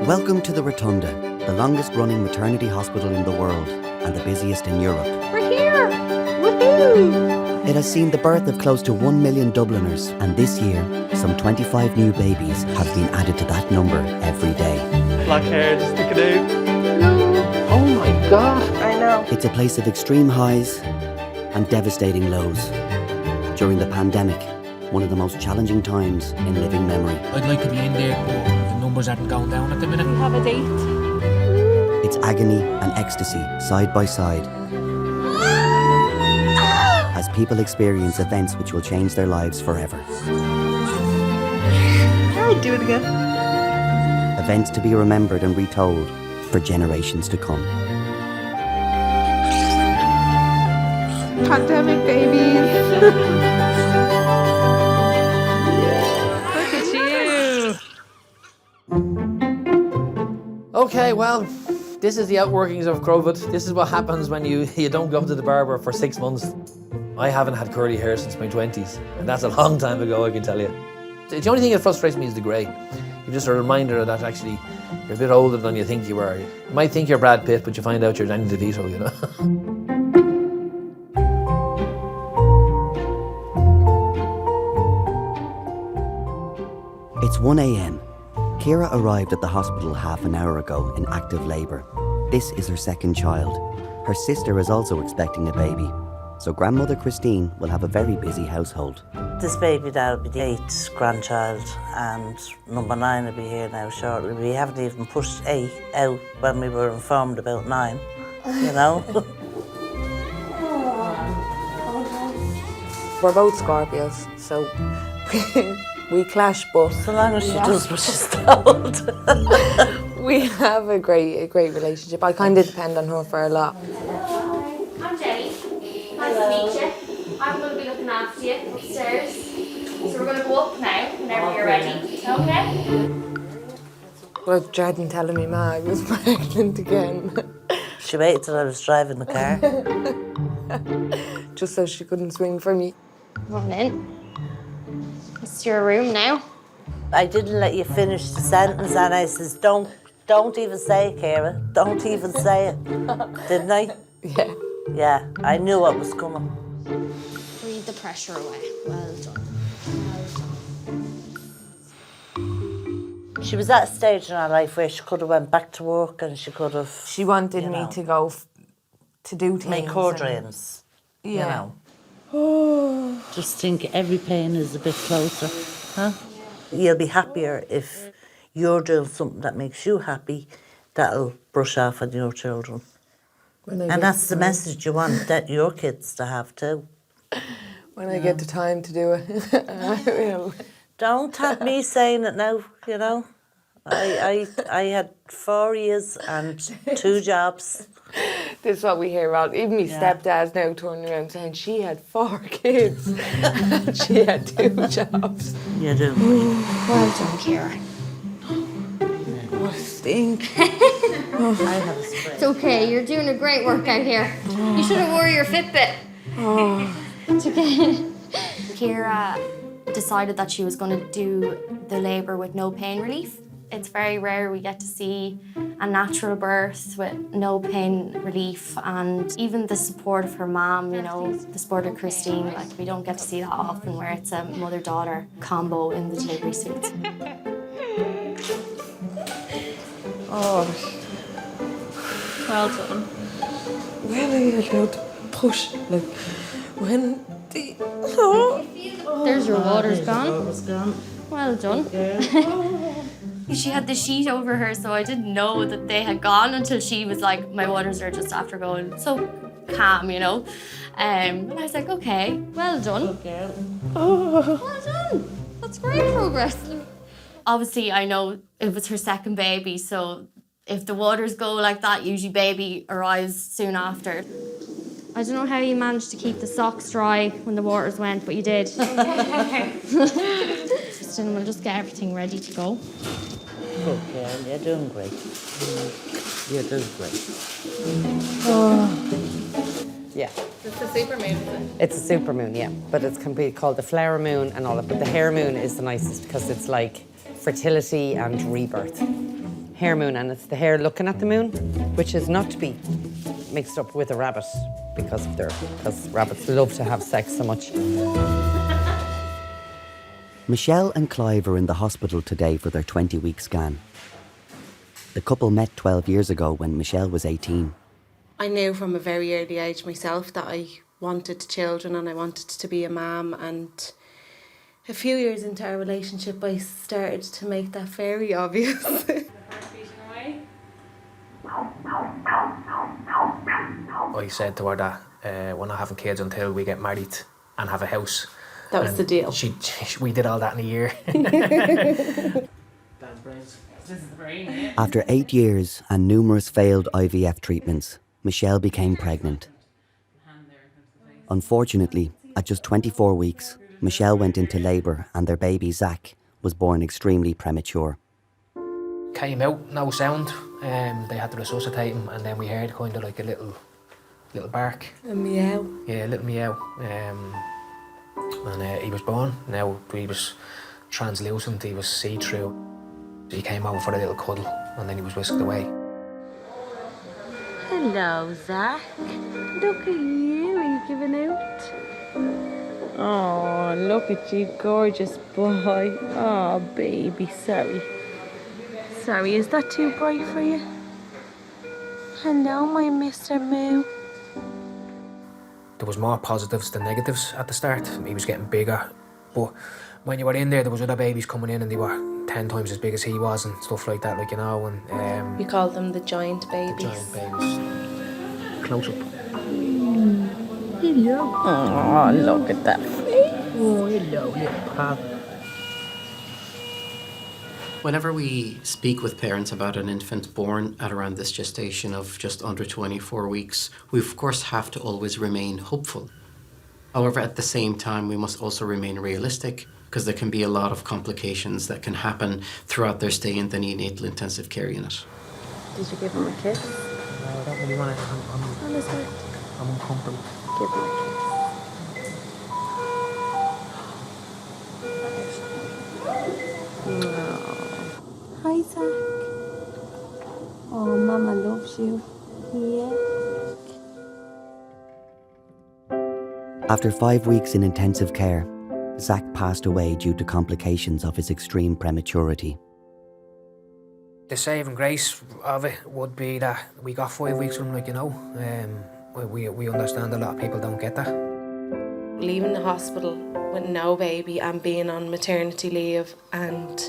Welcome to the Rotunda, the longest-running maternity hospital in the world and the busiest in Europe. We're here! Woohoo! It has seen the birth of close to 1 million Dubliners, and this year, some 25 new babies have been added to that number every day. Black hair, just sticking out. Oh my God! I know. It's a place of extreme highs and devastating lows. During the pandemic, one of the most challenging times in living memory. I'd like to be in there, but the numbers aren't going down at the minute. We have a date. It's agony and ecstasy side by side as people experience events which will change their lives forever. I'll do it again. Events to be remembered and retold for generations to come. Pandemic babies. Okay, well, this is the outworkings of COVID. This is what happens when you don't go to the barber for 6 months. I haven't had curly hair since my 20s, and that's a long time ago, I can tell you. The only thing that frustrates me is the grey. You're just a reminder that actually you're a bit older than you think you are. You might think you're Brad Pitt, but you find out you're Danny DeVito, you know? It's 1 a.m. Ciara arrived at the hospital half an hour ago in active labour. This is her second child. Her sister is also expecting a baby, so grandmother Christine will have a very busy household. This baby now will be the 8th grandchild, and number 9 will be here now shortly. We haven't even pushed 8 out when we were informed about 9, you know? We're both Scorpios, so we clash, but So long as she does what she's told. we have a great relationship. I kind of depend on her for a lot. I'm Jenny. Nice to meet you. I'm going to be looking after you upstairs. So we're going to go up now whenever you're ready. Okay? I was dreading telling me ma I was pregnant again. She waited till I was driving the car. Just so she couldn't swing for me. Come on in. It's your room now. I didn't let you finish the sentence, and I says, don't even say it, Ciara. Don't even say it. Didn't I? Yeah. Yeah, I knew what was coming. Breathe the pressure away. Well done. She was at a stage in her life where she could have went back to work, and she could have... She wanted You me know. to go to do things. make her and- dreams. Yeah. You know. Just think every pain is a bit closer, huh? You'll be happier if you're doing something that makes you happy. That'll brush off on your children. When I And get that's the time- message you want that your kids to have too. When I get the time to do it, I will. Don't have me saying it now, you know. I had 4 years and 2 jobs. This is what we hear about. Even my stepdad's now turning around saying she had 4 kids and she had 2 jobs. You do. Well done, Ciara. What a stink. I have a spray. It's okay. You're doing a great workout here. You should have wore your Fitbit. It's okay. Ciara decided that she was going to do the labour with no pain relief. It's very rare we get to see a natural birth with no pain relief, and even the support of her mom, you know, the support of Christine, like we don't get to see that often where it's a mother-daughter combo in the delivery suites. Oh, Well done. when are you allowed to push? Like, when the... Oh. There's your water's gone. It's gone. Well done. She had the sheet over her, so I didn't know that they had gone until she was like, my waters are just after going. So calm, you know. And I was like, okay, well done. Well done. That's great progress. Obviously, I know it was her second baby, so if the waters go like that, usually baby arrives soon after. I don't know how you managed to keep the socks dry when the waters went, but you did. Kristen, we'll just get everything ready to go. Okay, you're doing great. You're doing great. Yeah. It's a super moon, is it? It's a super moon, yeah. But it can be called the flower moon and all that. But the hair moon is the nicest because it's like fertility and rebirth. hair moon, and it's the hare looking at the moon, which is not to be mixed up with a rabbit because rabbits love to have sex so much. Michelle and Clive are in the hospital today for their 20-week scan. The couple met 12 years ago when Michelle was 18. I knew from a very early age myself that I wanted children and I wanted to be a mum, and a few years into our relationship I started to make that very obvious. I said to her that we're not having kids until we get married and have a house. That was the deal. We did all that in a year. After 8 years and numerous failed IVF treatments, Michelle became pregnant. Unfortunately, at just 24 weeks, Michelle went into labour and their baby, Zach, was born extremely premature. Came out, no sound. They had to resuscitate him, and then we heard kind of like a little bark. A meow. Yeah, a little meow. And he was born. Now he was translucent, he was see-through. He came over for a little cuddle, and then he was whisked away. Hello, Zach. Look at you. Are you giving out? Oh, look at you, gorgeous boy. Oh, baby, sorry. Sorry, is that too bright for you? Hello, my Mr. Moo. There was more positives than negatives at the start. He was getting bigger, but when you were in there was other babies coming in and they were 10 times as big as he was and stuff like that, like, you know, and We call them the giant babies. the giant babies. Close up. Hello. Oh, look at that face. Oh, hello, little pal. Whenever we speak with parents about an infant born at around this gestation of just under 24 weeks, we of course have to always remain hopeful. However, at the same time, we must also remain realistic, because there can be a lot of complications that can happen throughout their stay in the neonatal intensive care unit. Did you give him a kiss? No, I don't really want to. I'm uncomfortable. Give him a kiss. Hi, Zach. Oh, Mama loves you. Yeah. After 5 weeks in intensive care, Zach passed away due to complications of his extreme prematurity. The saving grace of it would be that we got 5 weeks from him, like, you know. We understand a lot of people don't get that. Leaving the hospital with no baby and being on maternity leave and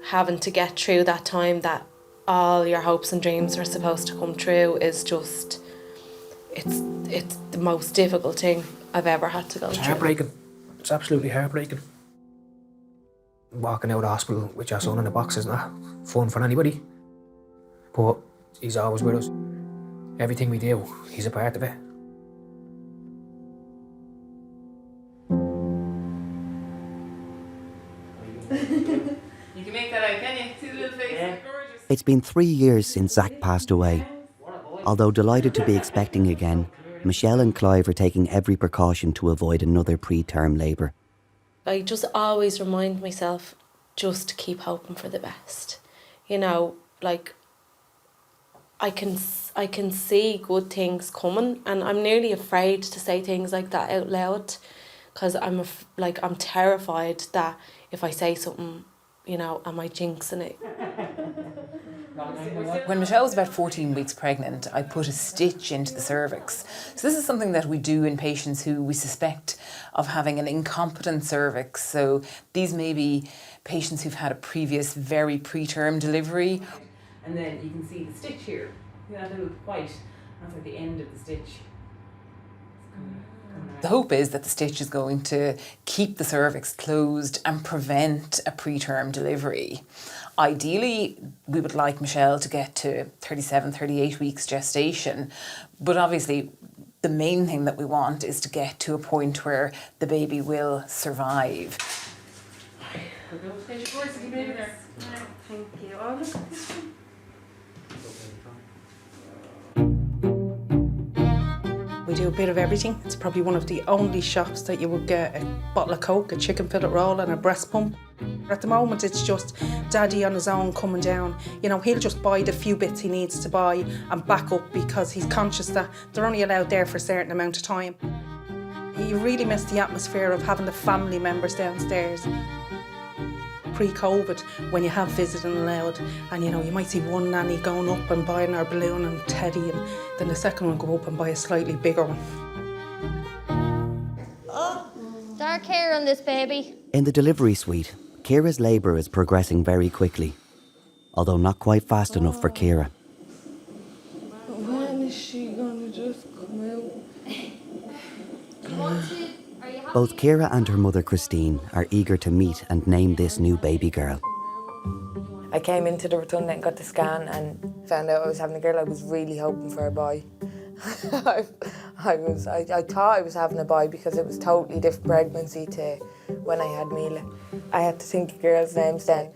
having to get through that time that all your hopes and dreams were supposed to come true is just, it's the most difficult thing I've ever had to go It's through. heartbreaking. It's absolutely heartbreaking. Walking out of the hospital with your son in a box is not fun for anybody. But he's always with us. Everything we do, he's a part of it. You can make that out, can you? See the little face? Yeah. Gorgeous. It's been 3 years since Zach passed away. Although delighted to be expecting again, Michelle and Clive are taking every precaution to avoid another preterm labour. I just always remind myself just to keep hoping for the best. You know, like, I can see good things coming, and I'm nearly afraid to say things like that out loud, because I'm terrified that if I say something, you know, am I jinxing it? When Michelle was about 14 weeks pregnant, I put a stitch into the cervix. So this is something that we do in patients who we suspect of having an incompetent cervix. So these may be patients who've had a previous very preterm delivery. And then you can see the stitch here. See that little white? That's at the end of the stitch. The hope is that the stitch is going to keep the cervix closed and prevent a preterm delivery. Ideally, we would like Michelle to get to 37, 38 weeks gestation, but obviously the main thing that we want is to get to a point where the baby will survive. Thank you. Oh, look at this one. We do a bit of everything. It's probably one of the only shops that you would get a bottle of Coke, a chicken fillet roll and a breast pump. At the moment, it's just Daddy on his own coming down. You know, he'll just buy the few bits he needs to buy and back up because he's conscious that they're only allowed there for a certain amount of time. You really miss the atmosphere of having the family members downstairs. Pre-COVID, when you have visiting allowed, and you know, you might see one nanny going up and buying her balloon and teddy, and then the second one go up and buy a slightly bigger one. Dark hair on this baby. In the delivery suite, Ciara's labour is progressing very quickly, although not quite fast enough for Ciara. When is she gonna just come out? Both Ciara and her mother Christine are eager to meet and name this new baby girl. I came into the Rotunda and got the scan and found out I was having a girl. I was really hoping for a boy. I thought I was having a boy because it was totally different pregnancy to when I had Mila. I had to think of girls' names then.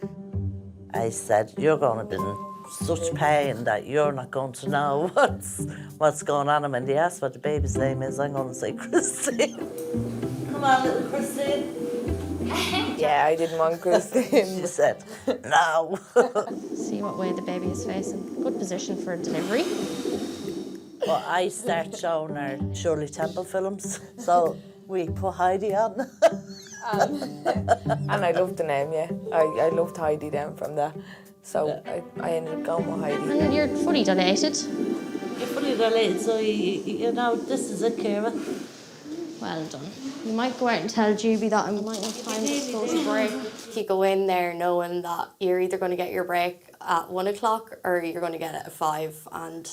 I said, you're going to be in such pain that you're not going to know what's going on. And when they ask what the baby's name is, I'm going to say Christine. Come on, little Christine. Yeah, I didn't want Christine. She said, no. See what way the baby is facing. Good position for delivery. Well, I start showing her Shirley Temple films, so we put Heidi on. And I loved the name, yeah. I loved Heidi then from that. So I ended up going with Heidi. And you're fully dilated. You're fully dilated, so you know, this is it, Ciara. Well done. You might go out and tell Juby that I might have time to go to break. You go in there knowing that you're either going to get your break at 1 o'clock or you're going to get it at 5, and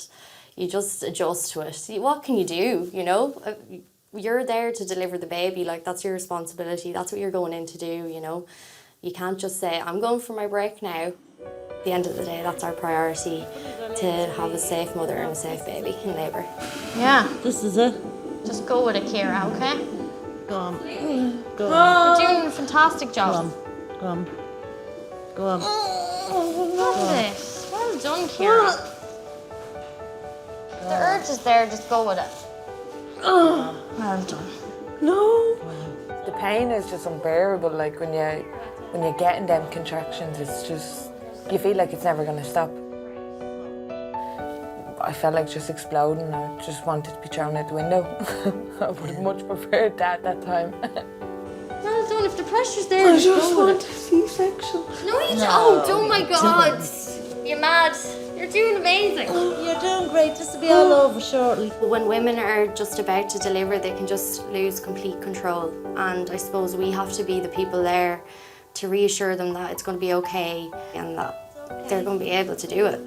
you just adjust to it. What can you do, you know? You're there to deliver the baby, like that's your responsibility. That's what you're going in to do, you know? You can't just say, I'm going for my break now. At the end of the day, that's our priority, to have a safe mother and a safe baby in labour. Yeah. This is it. Just go with it, Ciara, okay? Go on. Go on. You're doing a fantastic job. Go on. Go on. Love it. Well done, Ciara. The urge is there, just go with it. Well done. No. The pain is just unbearable. Like when you're getting them contractions, it's just, you feel like it's never going to stop. I felt like just exploding. I just wanted to be thrown out the window. I would have much preferred that at that time. Well done. If the pressure's there, I just go with want it. a C-section. No, you don't. Oh my God. You're mad. You're doing amazing. You're doing great. This will be all over shortly. When women are just about to deliver, they can just lose complete control. And I suppose we have to be the people there to reassure them that it's going to be okay and that they're going to be able to do it.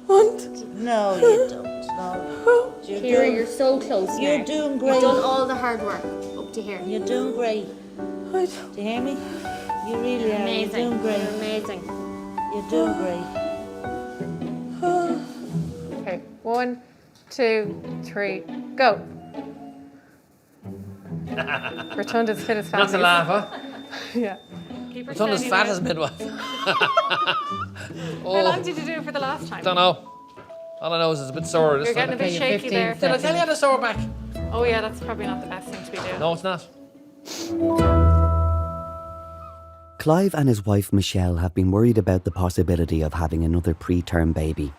No, you don't. No. Ciara, you're so close now. You're doing great. You've done all the hard work up to here. You're doing great. Do you hear me? You really are. Amazing. You're doing great. You're amazing. You're doing great. Okay, 1, 2, 3, go. Rotunda's fit as fat. Not to laugh, huh? Yeah. Rotunda's fat as midwife. How long did you do it for the last time? Don't know. All I know is it's a bit sore. You're getting a bit shaky there. Did I tell you I had a sore back? Oh yeah, that's probably not the best thing to be doing. No, it's not. Clive and his wife Michelle have been worried about the possibility of having another preterm baby.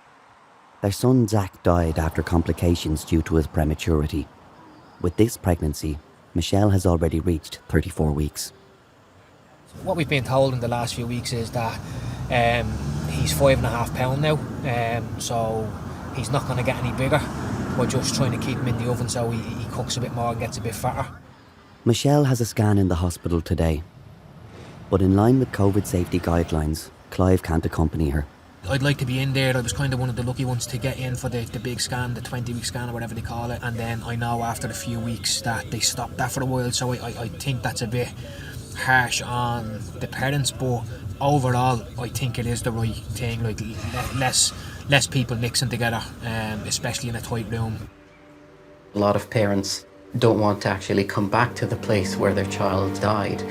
Their son Zach died after complications due to his prematurity. With this pregnancy, Michelle has already reached 34 weeks. What we've been told in the last few weeks is that he's 5.5 pounds now, so he's not going to get any bigger. We're just trying to keep him in the oven so he cooks a bit more and gets a bit fatter. Michelle has a scan in the hospital today. But in line with COVID safety guidelines, Clive can't accompany her. I'd like to be in there. I was kind of one of the lucky ones to get in for the big scan, the 20-week scan or whatever they call it. And then I know after a few weeks that they stopped that for a while, so I think that's a bit harsh on the parents, but overall I think it is the right thing. Like less people mixing together, especially in a tight room. A lot of parents don't want to actually come back to the place where their child died.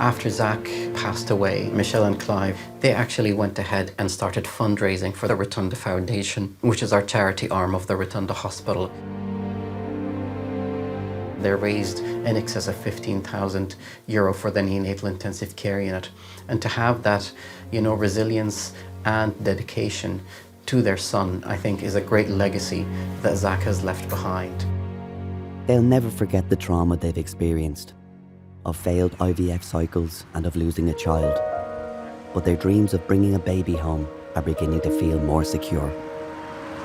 After Zach passed away, Michelle and Clive, they actually went ahead and started fundraising for the Rotunda Foundation, which is our charity arm of the Rotunda Hospital. They raised in excess of €15,000 for the neonatal intensive care unit. And to have that, resilience and dedication to their son, I think, is a great legacy that Zach has left behind. They'll never forget the trauma they've experienced, of failed IVF cycles and of losing a child. But their dreams of bringing a baby home are beginning to feel more secure.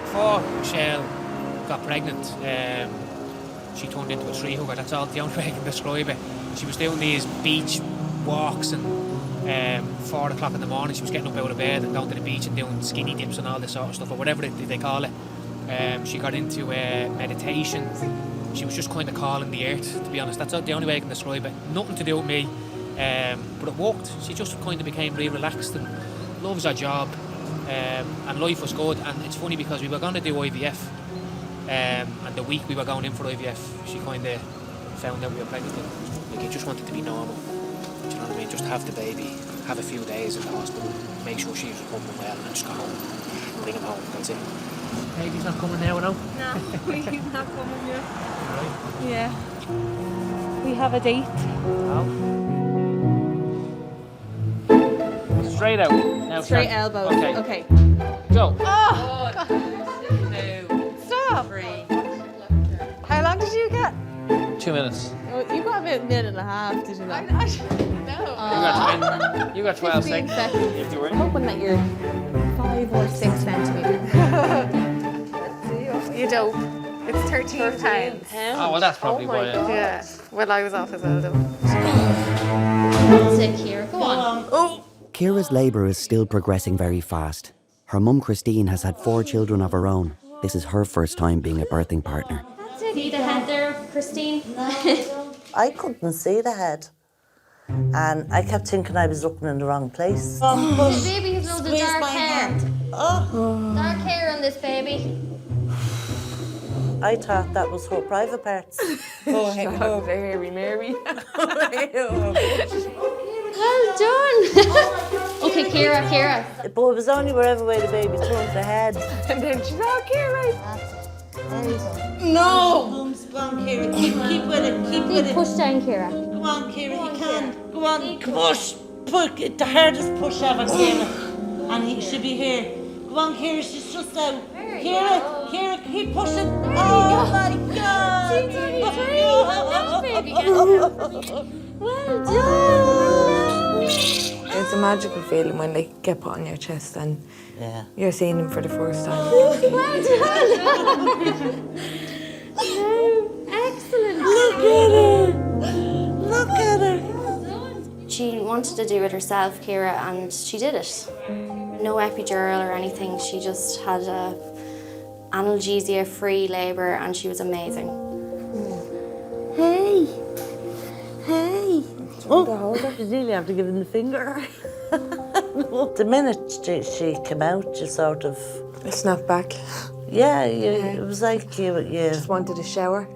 Before Michelle got pregnant, she turned into a tree hugger. That's all the only way I can describe it. She was doing these beach walks and 4 o'clock in the morning she was getting up out of bed and going to the beach and doing skinny dips and all this sort of stuff, or whatever they call it. She got into meditation. She was just kind of calling the earth, to be honest. That's the only way I can describe it. Nothing to do with me, but it worked. She just kind of became really relaxed and loves her job, and life was good. And it's funny because we were going to do IVF, and the week we were going in for IVF, she kind of found out we were pregnant. Like, you just wanted to be normal. Do you know what I mean? Just have the baby, have a few days in the hospital, make sure she's recovering well, and just go home, bring him home. That's it. Baby's not coming now, no? No, he's not coming yet. Right. Yeah. We have a date. Oh. Straight out. Now Straight start. elbows. Okay. Okay. Go. Oh! Stop! How long did you get? 2 minutes. Oh, you got about a minute and a half, did you not? No. You got 12 seconds. If you were. I'm hoping that you're 5 or 6 centimetres. You don't. It's 13 pounds. Oh, well, that's probably why. Yeah. Well, I was off as well, though. That's it, Ciara. Go on. Ciara's labour is still progressing very fast. Her mum Christine has had 4 children of her own. This is her first time being a birthing partner. See the head there, Christine? I couldn't see the head. And I kept thinking I was looking in the wrong place. The baby has loads of dark hair. Oh. Dark hair on this baby. I thought that was her private parts. Oh, very Mary. Well done. Okay, Ciara. But it was only wherever way the baby turned the head. And then she's all Ciara. No! Go on, Ciara. Keep with it. Keep with it. Push down, Ciara. Go on, Ciara. You can. Go on. Push. The hardest push ever, Ciara. And he should be here. Go on, Ciara. She's just out. Ciara, keep pushing. Oh my God! Well done. It's a magical feeling when they get put on your chest and you're seeing them for the first time. Well done. Excellent. Look at her. She wanted to do it herself, Ciara, and she did it. No epidural or anything. She just had a analgesia-free labour, and she was amazing. Hey. Oh, you really have to give him the finger. The minute she came out, you sort of... I snapped back. Yeah, it was like you Just wanted a shower.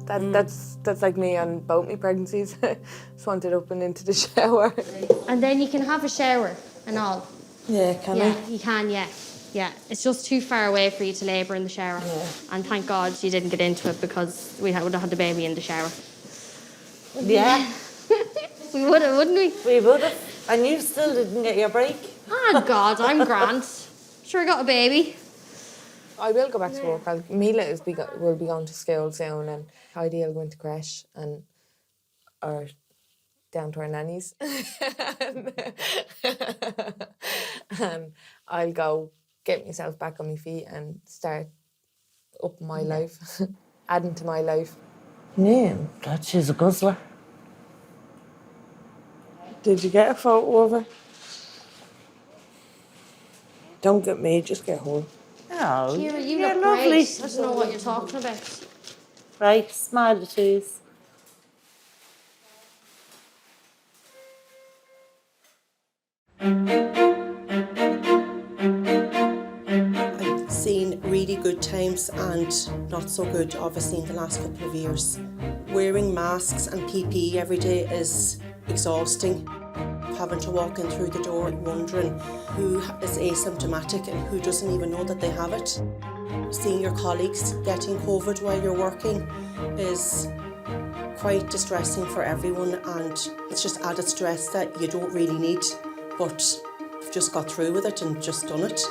That's like me on both my pregnancies. Just wanted up and into the shower. And then you can have a shower and all. Yeah, can Yeah, you can, yeah. Yeah, it's just too far away for you to labour in the shower. Yeah. And thank God you didn't get into it, because we would have had the baby in the shower. Yeah. We would have, wouldn't we? We would have. And you still didn't get your break. Oh God, I'm grand. Sure, I got a baby. I will go back to work. Mila will be going to school soon, and Heidi will go into creche or down to our nannies. And I'll go get myself back on my feet and start up my life, adding to my life. Yeah. God, she's a guzzler. Did you get a photo of her? Don't get me, just get her. Oh, Ciara, you you're look lovely. great. I don't know what you're talking about. Right, smile the twos. I've seen really good times and not so good, obviously, in the last couple of years. Wearing masks and PPE every day is exhausting. Having to walk in through the door wondering who is asymptomatic and who doesn't even know that they have it. Seeing your colleagues getting COVID while you're working is Quite distressing for everyone, and it's just added stress that you don't really need, but you've just got through with it and just done it.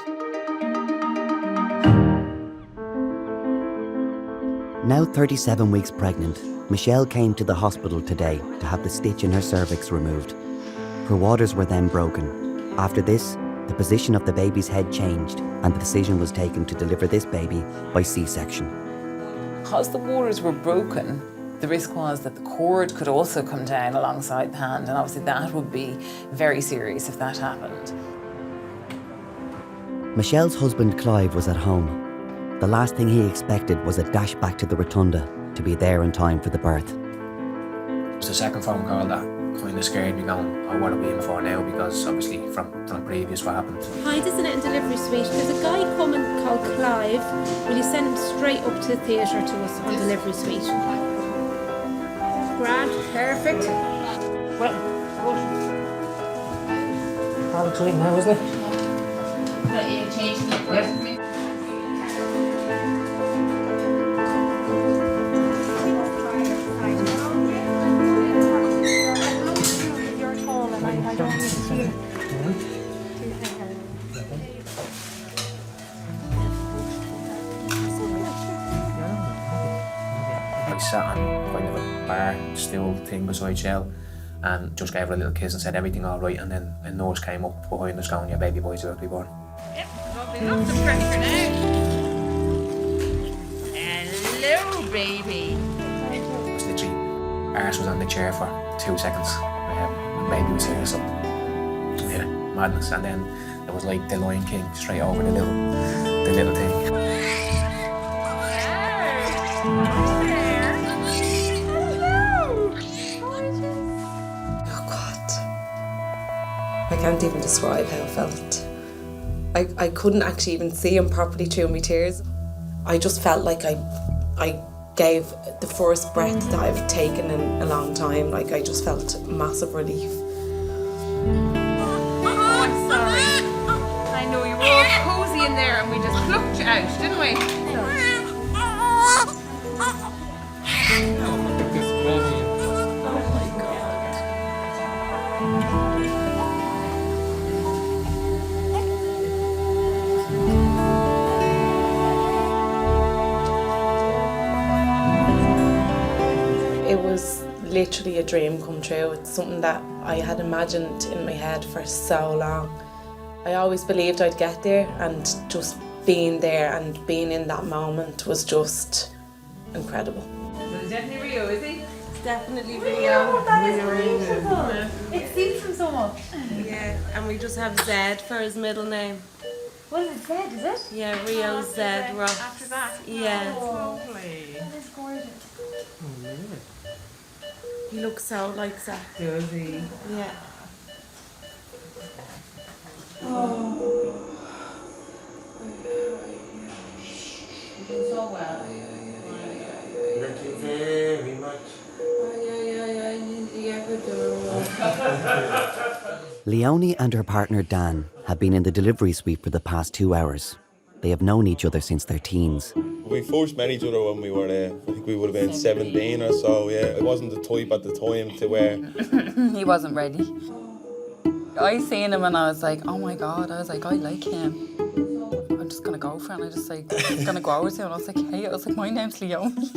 Now 37 weeks pregnant, Michelle came to the hospital today to have the stitch in her cervix removed. Her waters were then broken. After this, the position of the baby's head changed and the decision was taken to deliver this baby by C-section. Because the waters were broken, the risk was that the cord could also come down alongside the hand, and obviously that would be very serious if that happened. Michelle's husband Clive was at home. The last thing he expected was a dash back to the Rotunda to be there in time for the birth. It was the second phone call that kind of scared me, going, oh, what are we in for now? Because obviously from previous what happened. Hi, this is Annette in delivery suite. There's a guy coming called Clive. Will you send him straight up to the theatre to us on delivery suite? Grand, perfect. Well, all exciting now, isn't it? But you changed the Yep. I sat on kind of a bar stool thing beside Shell and just gave her a little kiss and said everything all right, and then a nurse came up behind us going, your baby boy's about to be born. Yep, lots of pressure now. Hello, baby. It was literally, arse was on the chair for 2 seconds. The baby was here, so yeah, madness. And then it was like the Lion King straight over the little thing. I can't even describe how I felt. I couldn't actually even see him properly through my tears. I just felt like I gave the first breath that I've taken in a long time. Like, I just felt massive relief. Oh, I'm sorry. I know you were all cozy in there and we just plucked you out, didn't we? It was literally a dream come true. It's something that I had imagined in my head for so long. I always believed I'd get there, and just being there and being in that moment was just incredible. It's definitely Rio, is he? It's definitely Rio. That is beautiful. It suits him so much. Yeah, and we just have Zed for his middle name. What is it, Zed, is it? Yeah, Rio Zed Ross. After that? Yeah. Oh, lovely. That is gorgeous. He looks so like Zed. Does he? Yeah. Oh. So well. Thank you very much. Leonie and her partner Dan have been in the delivery suite for the past 2 hours. They have known each other since their teens. We first met each other when we were, I think we would have been 17 or so, yeah. I wasn't the type at the time to wear. He wasn't ready. I seen him and I was like, oh my God, I was like, I like him. I'm just gonna go for it. And I just like, I was gonna go over to him and I was like, hey, I was like, my name's Leonie.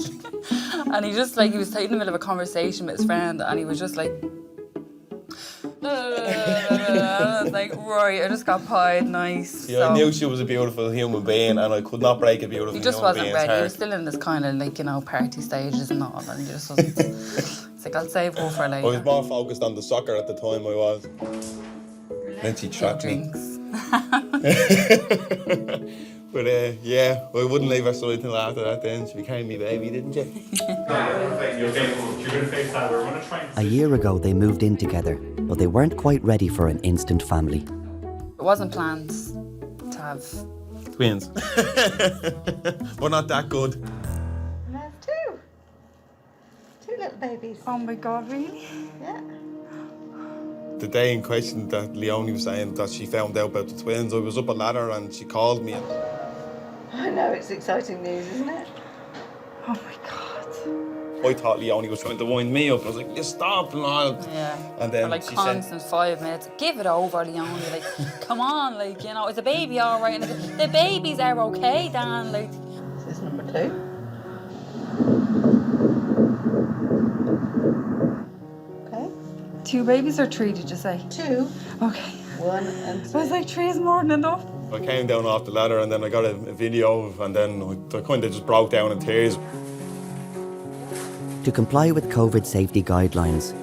And he just like, he was in the middle of a conversation with his friend and he was just like, I was like, right, I just got pied, nice. Yeah, I knew she was a beautiful human being and I could not break a beautiful He just human wasn't being's ready. heart. He was still in this kind of like, you know, party stages and all, and he just wasn't. It's like, I'll save her for I later. was more focused on the soccer at the time I was. Then she trapped me. But yeah, I wouldn't leave her side till after that then. She became me baby, didn't she? A year ago, they moved in together, but they weren't quite ready for an instant family. It wasn't planned to have twins. We're not that good. I have two. Two little babies. Oh my God, really? Yeah. The day in question that Leonie was saying that she found out about the twins, I was up a ladder and she called me. I know, it's exciting news, isn't it? Oh my God. I thought Leonie was trying to wind me up. I was like, you stop, lad. Yeah. And then For like she constant 5 minutes. Give it over, Leonie. Like, come on, like, you know, is the baby all right? And the babies are okay, Dan. Like, This is number 2. Okay. 2 babies or 3, did you say? 2. Okay. 1 and 2. I was like, 3 is more than enough. I came down off the ladder and then I got a video and then I kind of just broke down in tears. To comply with COVID safety guidelines,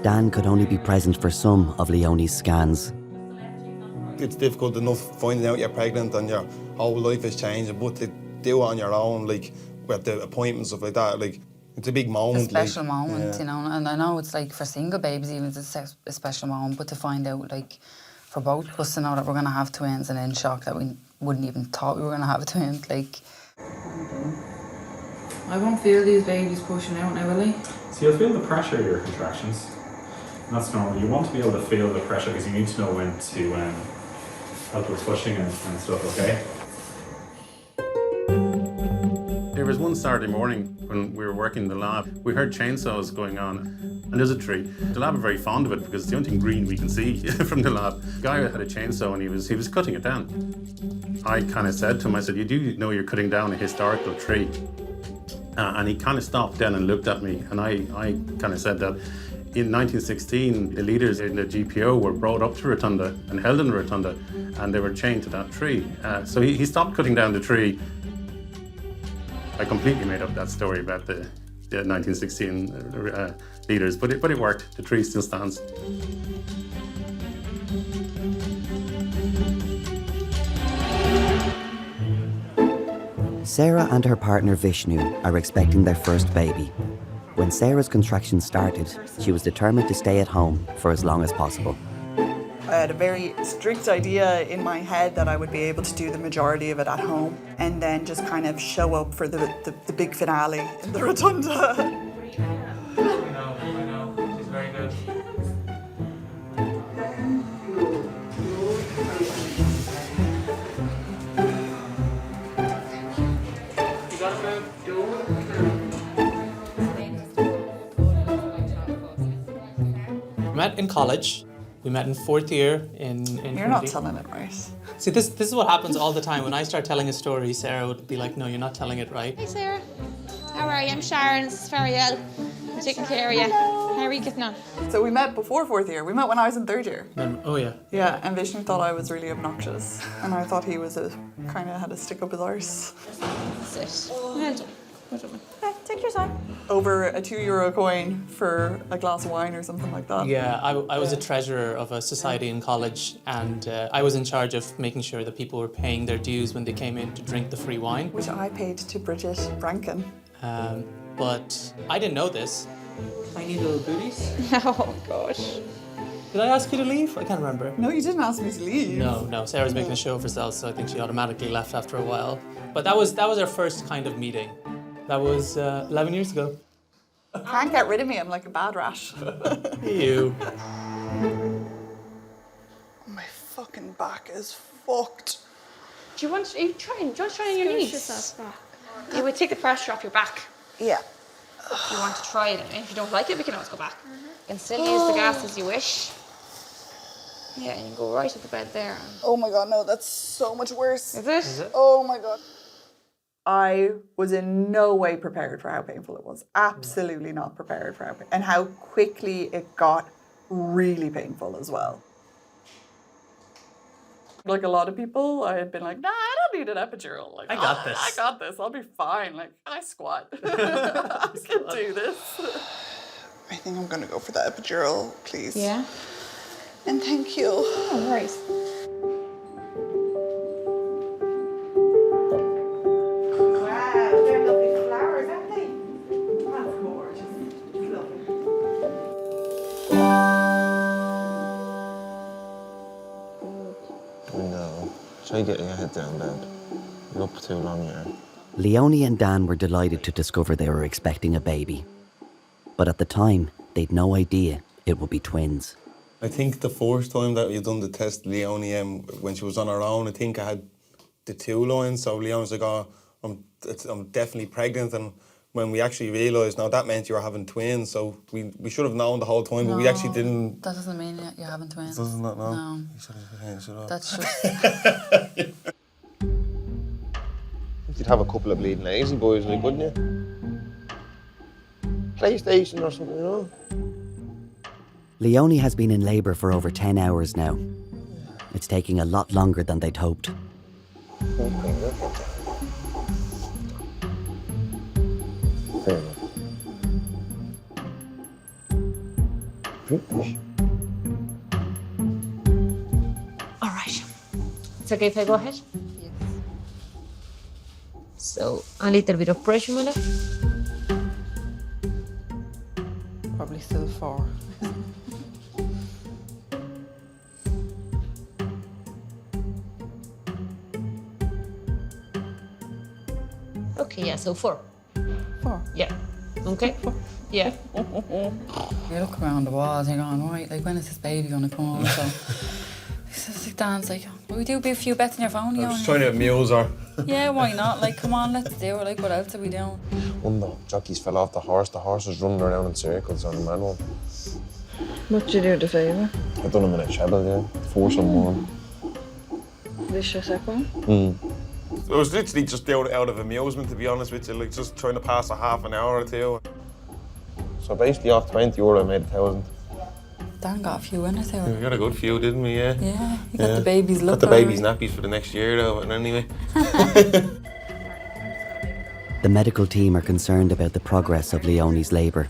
Dan could only be present for some of Leonie's scans. It's difficult enough finding out you're pregnant and your whole life is changing, but to do it on your own, like with the appointments, stuff like that, like it's a big moment. It's a special like, moment, yeah. you know, and I know it's like for single babies even it's a special moment, but to find out like for both of us to know that we're gonna have twins and in shock that we wouldn't even thought we were gonna have twins, like. I won't feel these babies pushing out now, will I? So you'll feel the pressure of your contractions. And that's normal. You want to be able to feel the pressure because you need to know when to help with pushing and stuff, okay? There was one Saturday morning when we were working in the lab, we heard chainsaws going on, and there's a tree. The lab are very fond of it because it's the only thing green we can see from the lab. The guy had a chainsaw and he was cutting it down. I kind of said to him, I said, you do know you're cutting down a historical tree. And he kind of stopped then and looked at me, and I kind of said that in 1916, the leaders in the GPO were brought up to Rotunda and held in Rotunda, and they were chained to that tree. So he stopped cutting down the tree. I completely made up that story about the 1916 leaders, but it worked. The tree still stands. Sarah and her partner Vishnu are expecting their first baby. When Sarah's contractions started, she was determined to stay at home for as long as possible. I had a very strict idea in my head that I would be able to do the majority of it at home and then just kind of show up for the big finale in the Rotunda. I know, she's very good. We met in college. We met in 4th year in You're not Trinity. telling it right. See, this is what happens all the time. When I start telling a story, Sarah would be like, no, you're not telling it right. Hey Sarah, how are you? I'm Sharon, this is Fariel. I'm taking care of you. How are you getting on? So we met before 4th year. We met when I was in 3rd year. Oh yeah. Yeah, and Vishnu thought I was really obnoxious, and I thought he was kind of had to stick up his arse. That's it. Well done. Well done. Okay, take your time. Over a €2 coin for a glass of wine or something like that. Yeah, I was a treasurer of a society in college, and I was in charge of making sure that people were paying their dues when they came in to drink the free wine. Which I paid to Bridget Rankin. But I didn't know this. Tiny little booties. Oh gosh. Did I ask you to leave? I can't remember. No, you didn't ask me to leave. No. Sarah's making a show of herself, so I think she automatically left after a while. But that was our first kind of meeting. That was 11 years ago. Can't get rid of me. I'm like a bad rat. You. My fucking back is fucked. Do you want to try on your knees? It would take the pressure off your back. Yeah. If you want to try it, and if you don't like it, we can always go back. You can still use the gas as you wish. Yeah, and you can go right at the bed there. Oh my god, no, that's so much worse. Is it? Oh my god. I was in no way prepared for how painful it was. Absolutely not prepared for and how quickly it got really painful as well. Like a lot of people, I had been like, nah, I don't need an epidural. Like, I got this. I got this. I'll be fine. Like, I squat. I can do this. I think I'm going to go for the epidural, please. Yeah. And thank you. No worries. Wow, they're lovely flowers, aren't they? That's gorgeous. It's lovely. No. Try getting your head down, Dad. You're up too long here. Leonie and Dan were delighted to discover they were expecting a baby. But at the time, they'd no idea it would be twins. I think the first time that we done the test, Leonie, when she was on her own, I think I had the 2 lines. So Leonie's like, oh, I'm definitely pregnant. And when we actually realised, now that meant you were having twins, so we should have known the whole time, but we actually didn't. That doesn't mean you're having twins. Doesn't that know? No. That's just... You'd have a couple of bleeding lazy boys, like, wouldn't you? PlayStation or something, you know? Leonie has been in labour for over 10 hours now. It's taking a lot longer than they'd hoped. Fair enough. All right. It's okay if I go ahead? Yes. So, a little bit of pressure, my love. Probably still 4. Okay, yeah, so 4. 4? Yeah. Okay? Yeah. You look around the walls, you're going, right, like, when is this baby going to come? So, like, Dan's like, will we do a few bets on your phone? I was just trying to amuse her. Yeah, why not? Like, come on, let's do it. Like, what else are we doing? One of the jockeys fell off the horse was running around in circles on the manual. What did you do to favour? I done him in a treble, yeah. 4-1. This your second one? I was literally just doing it out of amusement, to be honest with you, like just trying to pass a half an hour or two. So basically off €20 I made 1,000. Dan got a few winners here. We got a good few, didn't we? Yeah. Yeah, you got the baby's look. Got the baby's nappies for the next year though, but anyway. The medical team are concerned about the progress of Leonie's labour.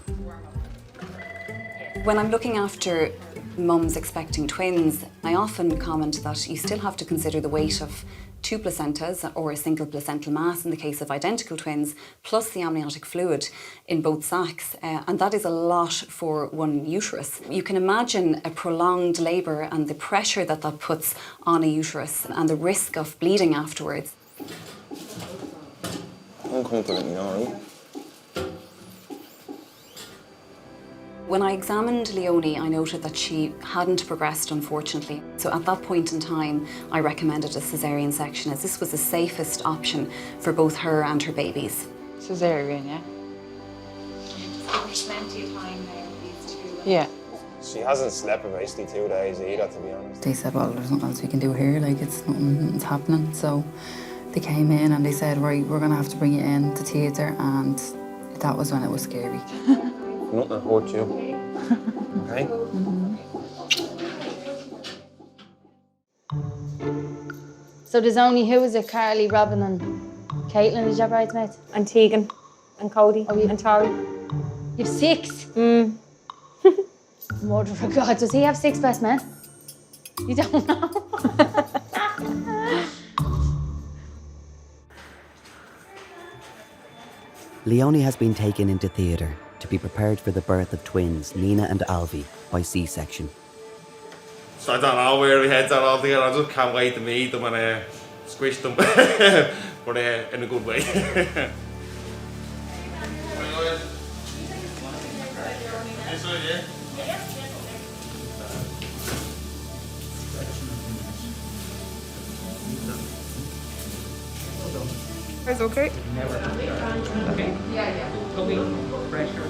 When I'm looking after mums expecting twins, I often comment that you still have to consider the weight of 2 placentas or a single placental mass in the case of identical twins, plus the amniotic fluid in both sacs, and that is a lot for one uterus. You can imagine a prolonged labour and the pressure that that puts on a uterus and the risk of bleeding afterwards. I'm coming to let you know, right? When I examined Leonie, I noted that she hadn't progressed, unfortunately. So at that point in time, I recommended a caesarean section as this was the safest option for both her and her babies. Caesarean, yeah? Plenty of time there, these two. Yeah. She hasn't slept for basically 2 days either, to be honest. They said, well, there's nothing else we can do here, like, nothing's happening. So they came in and they said, right, we're going to have to bring you in to theatre, and that was when it was scary. Nothing hurt you. Okay? So there's only, who is it? Carly, Robin and Caitlin is your bridesmaids? And Tegan and Cody and Tori. You've 6? Mother of God, does he have 6 best men? You don't know? Leonie has been taken into theatre to be prepared for the birth of twins, Nina and Alvy, by C-section. So I don't know where we heads are all together. I just can't wait to meet them and squish them, but in a good way. Is okay? Okay. Yeah. Pressure.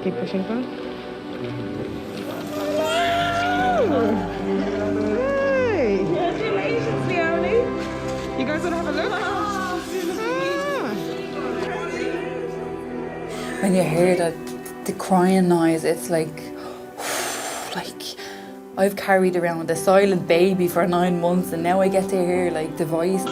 Keep pushing back. Hey! Congratulations, Leonie. You guys want to have a look? When you hear the crying noise, it's like I've carried around a silent baby for 9 months, and now I get to hear like the voice.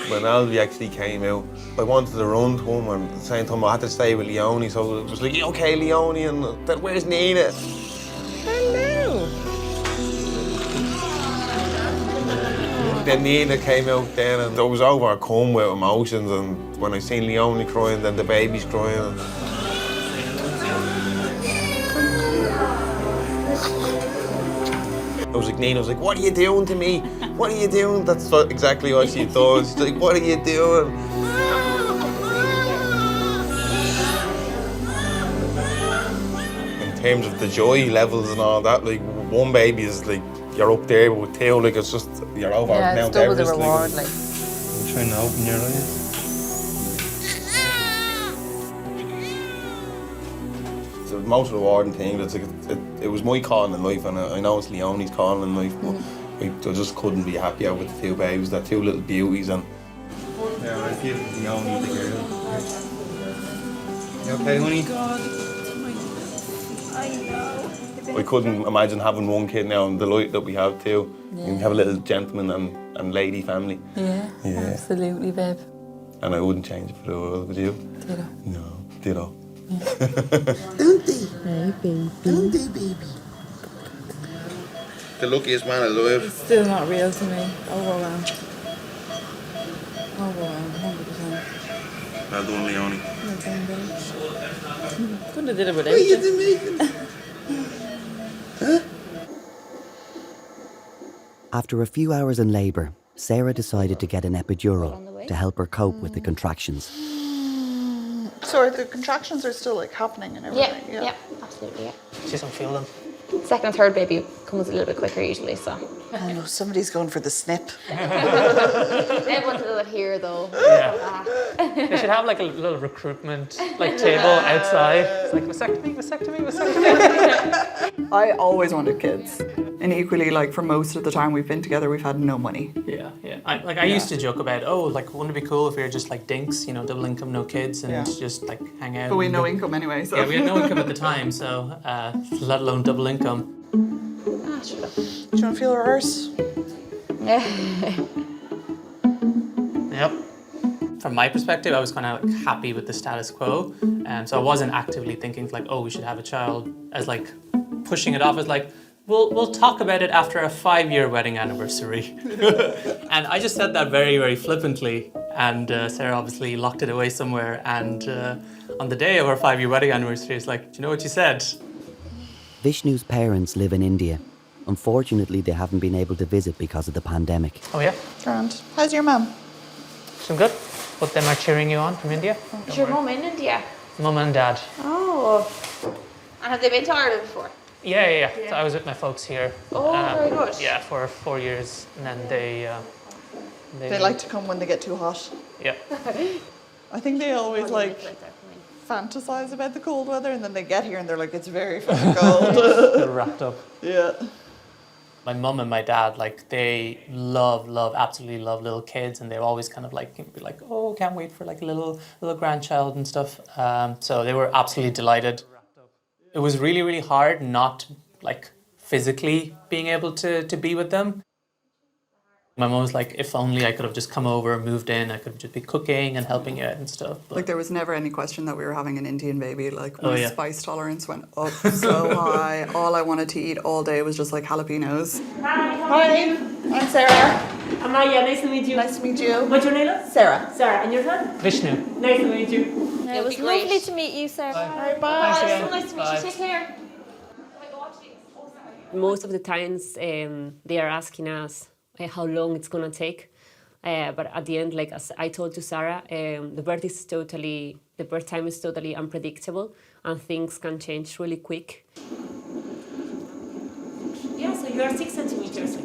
When Alvy actually came out, I wanted to run to him, and at the same time I had to stay with Leonie, so it was like, okay, Leonie, and then where's Nina? Hello. Then Nina came out then, and I was overcome with emotions, and when I seen Leonie crying, then the baby's crying. I was like, Nina was like, what are you doing to me? What are you doing? That's exactly what she does. She's like, what are you doing? In terms of the joy levels and all that, like one baby is like, you're up there, but with two, like it's just, you're over Mount double the Everest. reward, like. I'm trying to open your eyes. It's the most rewarding thing. It's like it was my calling in life, and I know it's Leonie's calling in life, but I just couldn't be happier with the two babies. They're two little beauties, and yeah, I give Leonie the girl. You okay, honey? I know. I couldn't imagine having one kid now, and the life that we have too. Yeah. You have a little gentleman and lady family. Yeah, absolutely, babe. And I wouldn't change it for the world, would you? Ditto. No, ditto. Don't they? Hey, baby. Don't they, baby? The luckiest man alive. It's still not real to me. Overwhelmed. Overwhelmed, 100%. Well done, Leonie. Well done, babe. Couldn't have did it without you. After a few hours in labour, Sarah decided to get an epidural to help her cope with the contractions. So the contractions are still like happening and everything? Yeah, absolutely, yeah. She doesn't feel them. Second and third baby comes a little bit quicker usually, so. Oh no, somebody's going for the snip. Everyone to do it here though. Yeah. They should have like a little recruitment like table outside. It's like vasectomy, vasectomy, vasectomy. I always wanted kids. And equally, like for most of the time we've been together, we've had no money. Yeah. I used to joke about, wouldn't it be cool if we were just like dinks, double income, no kids, and just like hang out. But we had no income anyway, so. Yeah, we had no income at the time, so let alone double income. Sure. Do you want to feel her arse? Yep. From my perspective, I was kind of like happy with the status quo, so I wasn't actively thinking like, we should have a child, as like pushing it off as like, we'll talk about it after a 5-year wedding anniversary. And I just said that very, very flippantly, and Sarah obviously locked it away somewhere, and on the day of our 5-year wedding anniversary, it's like, do you know what you said? Vishnu's parents live in India. Unfortunately, they haven't been able to visit because of the pandemic. Oh yeah? Grand. How's your mum? Some good. Both them are cheering you on from India. Is your mum in India? Mum and dad. Oh. And have they been to Ireland before? Yeah. So I was with my folks here. Oh, very good. Yeah, for 4 years, and then They like to come when they get too hot. Yeah. I think they always like fantasize about the cold weather, and then they get here and they're like, it's very fucking cold. They're wrapped up. Yeah. My mum and my dad, like, they absolutely love little kids, and they're always kind of like, be like, oh, can't wait for like a little grandchild and stuff. So they were absolutely delighted. It was really, really hard not like physically being able to be with them. My mum was like, if only I could have just come over, moved in, I could just be cooking and helping out and stuff. But like there was never any question that we were having an Indian baby. Like my spice tolerance went up so high. All I wanted to eat all day was just like jalapenos. Hi, I'm Sarah. I'm Maya, nice to meet you. Nice to meet you. What's your name? Sarah. Sarah, and your son? Vishnu. Nice to meet you. It was lovely to meet you, Sarah. Bye. Bye. Thanks again. So nice to meet you. Take care. Most of the times they are asking us how long it's going to take. But at the end, like as I told to Sarah, the birth time is totally unpredictable and things can change really quick. Yeah, so you are 6 centimeters.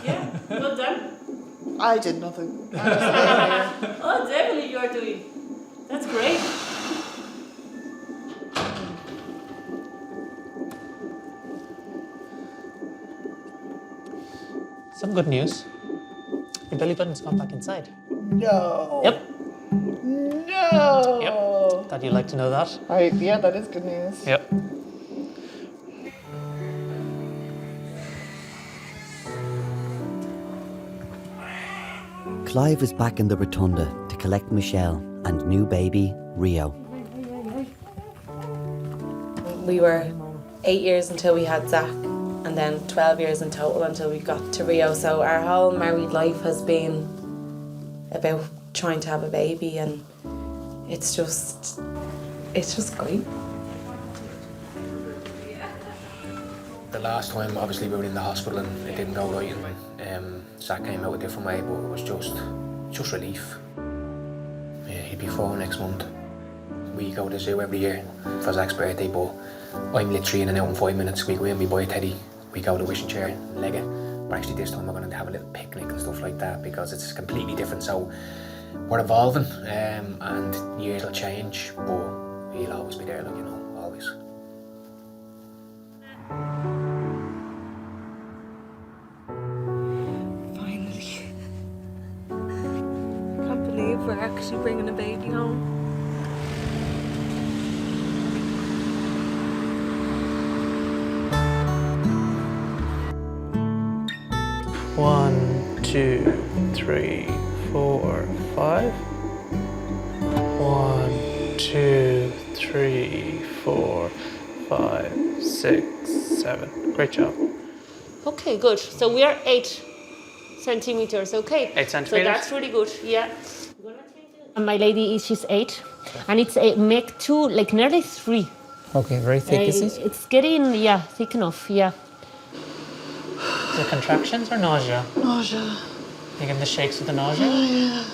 Yeah, well done. I did nothing. Oh, definitely you are doing. That's great. Some good news. Your belly button's gone back inside. No. Yep. No. Yep. Thought you'd like to know that. Yeah, that is good news. Yep. Clive is back in the Rotunda to collect Michelle and new baby, Rio. We were 8 years until we had Zach, and then 12 years in total until we got to Rio. So our whole married life has been about trying to have a baby, and it's just great. The last time, obviously, we were in the hospital and it didn't go right, and Zach came out a different way, but it was just relief. Yeah, he'd be 4 next month. We go to the zoo every year for Zach's birthday, but I'm literally in and out in 5 minutes. We go in, we buy a teddy, we go to the wishing chair, leg it. But actually this time we're going to have a little picnic and stuff like that because it's completely different. So we're evolving, and years will change, but he'll always be there, like, you know, always. Finally. I can't believe we're actually bringing a baby home. One, 2, 3, 4, 5. 1, 2, 3, 4, 5, 6, 7. Great job. Okay, good. So we are 8 centimeters, okay? 8 So centimeters? that's really good, yeah. And my lady, she's 8, and it's a make 2, like nearly 3. Okay, very thick, is it? It's getting, yeah, thick enough, yeah. Is it contractions or nausea? Nausea. You getting the shakes with the nausea? Oh, yeah.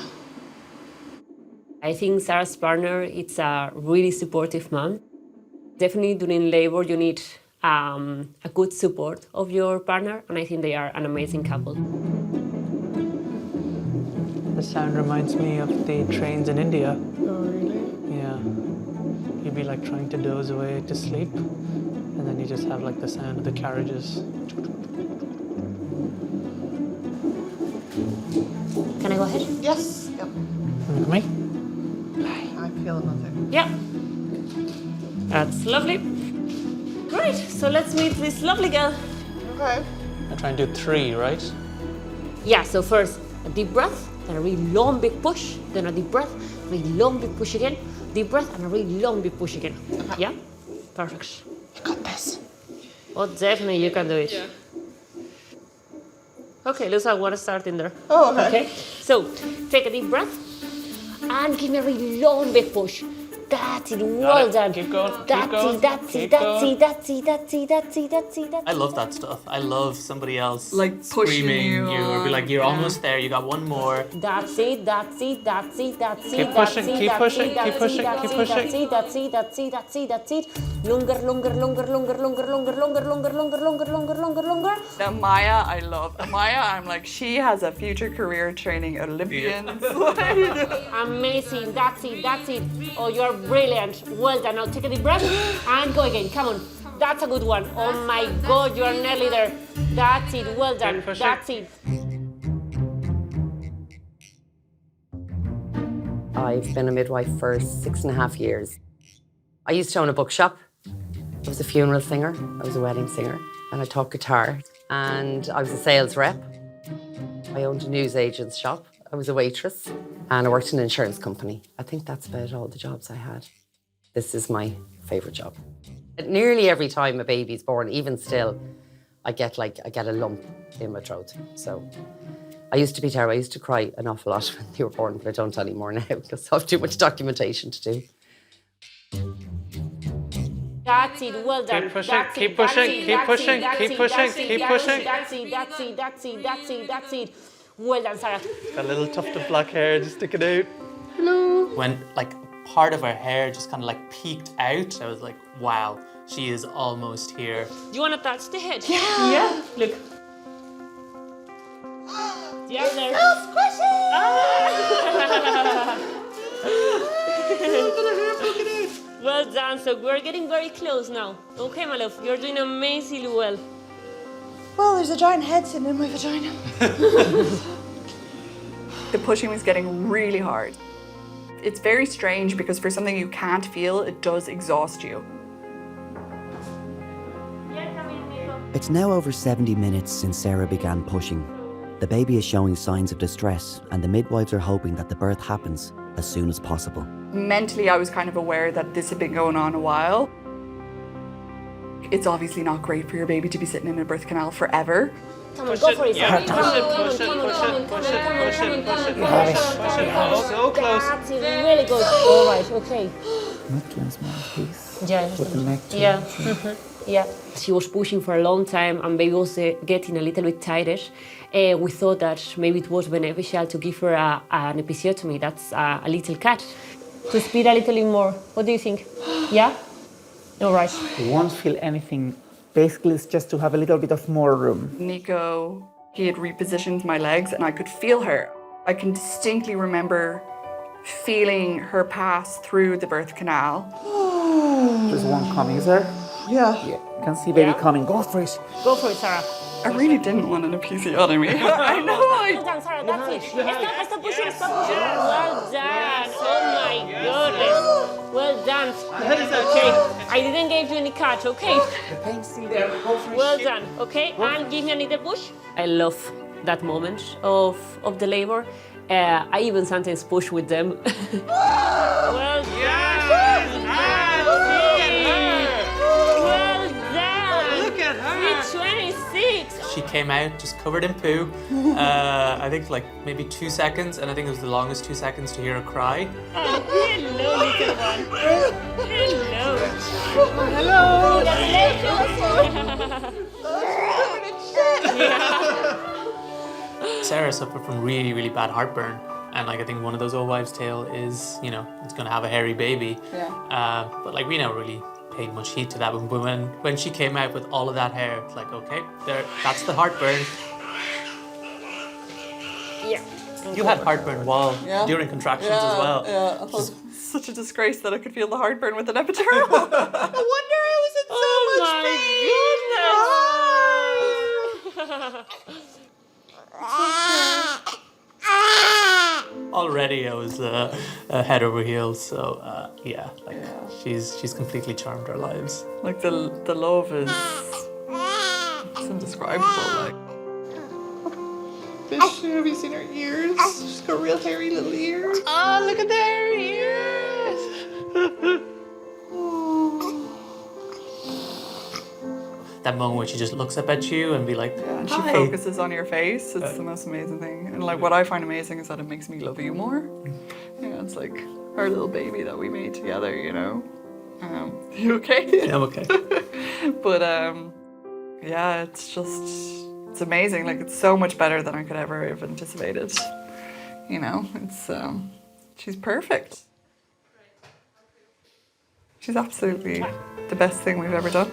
I think Sarah's partner, it's a really supportive mom. Definitely during labor, you need a good support of your partner, and I think they are an amazing couple. The sound reminds me of the trains in India. Oh, really? Yeah. You'd be like trying to doze away to sleep, and then you just have like the sound of the carriages. Can I go ahead? Yes. Yep. Look at me. I'm feeling nothing. Yeah. That's lovely. Great, so let's meet this lovely girl. Okay. I try and do 3, right? Yeah, so first a deep breath, then a really long big push, then a deep breath, really long big push again, deep breath, and a really long big push again. Okay. Yeah? Perfect. You got this. Oh, definitely you can do it. Yeah. Okay, Lisa, I want to start in there. Oh, okay. Okay, so take a deep breath and give me a really long big push. That's it, well done. Keep going, That's keep going. it, that's keep it, that's going. it, that's it, that's it, that's it, that's it, that's it. I love that stuff. I love somebody else Like pushing screaming you or be like, you're yeah. almost there, you got one more. That's it, that's it, that's it, that's it, Keep pushing, keep pushing, keep pushing, keep pushing. That's it, that's it, that's it, that's it. Longer, longer, longer, longer, longer, longer, longer, longer, longer, longer, longer, longer, longer. Now, Maya, I love. Maya, I'm like, she has a future career training Olympians. Amazing, that's it, that's it. Oh, you're brilliant. Well done. Now take a deep breath and go again. Come on. That's a good one. Oh my God, you're nearly there. That's it, well done. That's it. I've been a midwife for 6.5 years. I used to own a bookshop. I was a funeral singer, I was a wedding singer, and I taught guitar. And I was a sales rep. I owned a newsagent's shop. I was a waitress, and I worked in an insurance company. I think that's about all the jobs I had. This is my favourite job. Nearly every time a baby's born, even still, I get a lump in my throat. So I used to be terrible. I used to cry an awful lot when they were born, but I don't anymore now because I have too much documentation to do. That's it, well done. Keep pushing, keep pushing, keep pushing, keep pushing, keep pushing. That's it, that's it, that's it, that's it, that's it. Well done, Sarah. Got a little tuft of black hair just sticking out. Hello. When like part of her hair just kind of like peeked out, I was like, wow, she is almost here. Do you want to touch the head? Yeah. Yeah, look. Yeah, there. Oh, squishy! Well done, so we're getting very close now. Okay, my love, you're doing amazingly well. Well, there's a giant head sitting in my vagina. The pushing was getting really hard. It's very strange because for something you can't feel, it does exhaust you. It's now over 70 minutes since Sarah began pushing. The baby is showing signs of distress, and the midwives are hoping that the birth happens as soon as possible. Mentally, I was kind of aware that this had been going on a while. It's obviously not great for your baby to be sitting in a birth canal forever. Come on, go for it, Sarah. Push it, push it, push it, push it, push it, push it, push it. Oh, so close. That's it, really good. All right, okay. Not too small piece. Yeah. With the neck. Yeah. Yeah. She was pushing for a long time and baby was getting a little bit tired. We thought that maybe it was beneficial to give her an episiotomy, that's a little cut, to speed a little bit more. What do you think? Yeah? All right. You won't feel anything. Basically, it's just to have a little bit of more room. Nico, he had repositioned my legs and I could feel her. I can distinctly remember feeling her pass through the birth canal. There's one coming, is there? Yeah. You can see baby coming. Go for it. Go for it, Sarah. I really didn't want an episiotomy. I know Well done, Sarah, that's it. Stop pushing, stop pushing. Well done. Oh my goodness. Well done. Okay, I didn't give you any cut, okay? The pain's still there. Go for it. Well done, okay? And give me a needle push. I love that moment of the labor. I even sometimes push with them. Well done. Well done. Look at her. 326. She came out just covered in poo. I think like maybe 2 seconds, and I think it was the longest 2 seconds to hear her cry. Oh, hello, little one. Hello. Sarah suffered from really, really bad heartburn. And like I think one of those old wives' tale is, you know, it's gonna have a hairy baby. Yeah. But like we never really paid much heed to that. But when she came out with all of that hair, it's like, okay, that's the heartburn. Yeah. You had heartburn during contractions as well. Yeah, I thought it was such a disgrace that I could feel the heartburn with an epidural. No wonder I was in so much pain. Already I was head over heels, so she's completely charmed our lives. Like the love is it's indescribable. Like, Bitch, have you seen her ears? She's got real hairy little ears. Oh, look at their ears. That moment when she just looks up at you and be like, and she "Hi." focuses on your face. It's the most amazing thing. And like what I find amazing is that it makes me love you more. Yeah, it's like our little baby that we made together, you know. You okay? Yeah, I'm okay. But yeah, it's amazing. Like it's so much better than I could ever have anticipated. You know, it's she's perfect. She's absolutely the best thing we've ever done.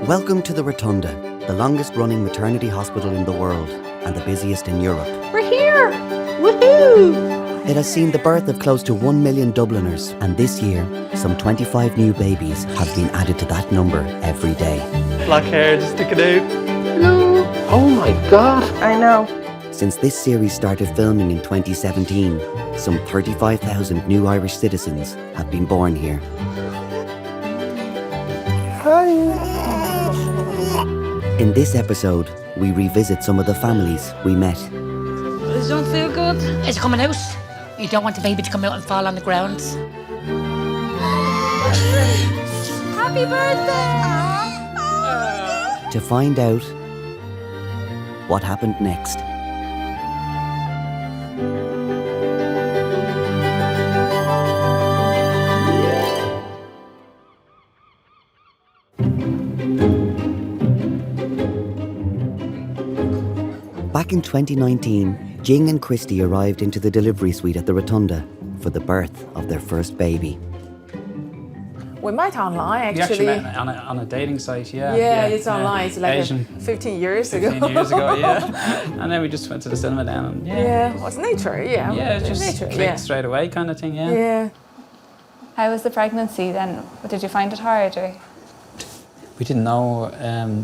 Welcome to the Rotunda, the longest running maternity hospital in the world and the busiest in Europe. We're here! Woohoo! It has seen the birth of close to 1 million Dubliners, and this year, some 25 new babies have been added to that number every day. Black hair just sticking out. Hello! Oh my god! I know. Since this series started filming in 2017, some 35,000 new Irish citizens have been born here. In this episode, we revisit some of the families we met. This don't feel good. It's coming out. You don't want the baby to come out and fall on the ground. Happy birthday! To find out what happened next. Back in 2019, Jing and Christy arrived into the delivery suite at the Rotunda for the birth of their first baby. We met online, We actually. actually met on a dating site, yeah. Yeah, it's online. It's like Asian. 15 years ago. 15 years ago, yeah. And then we just went to the cinema then. And Yeah, it was nature, yeah. Yeah, it just nature, clicked yeah. straight away kind of thing, yeah. Yeah. How was the pregnancy then? Did you find it hard or? We didn't know,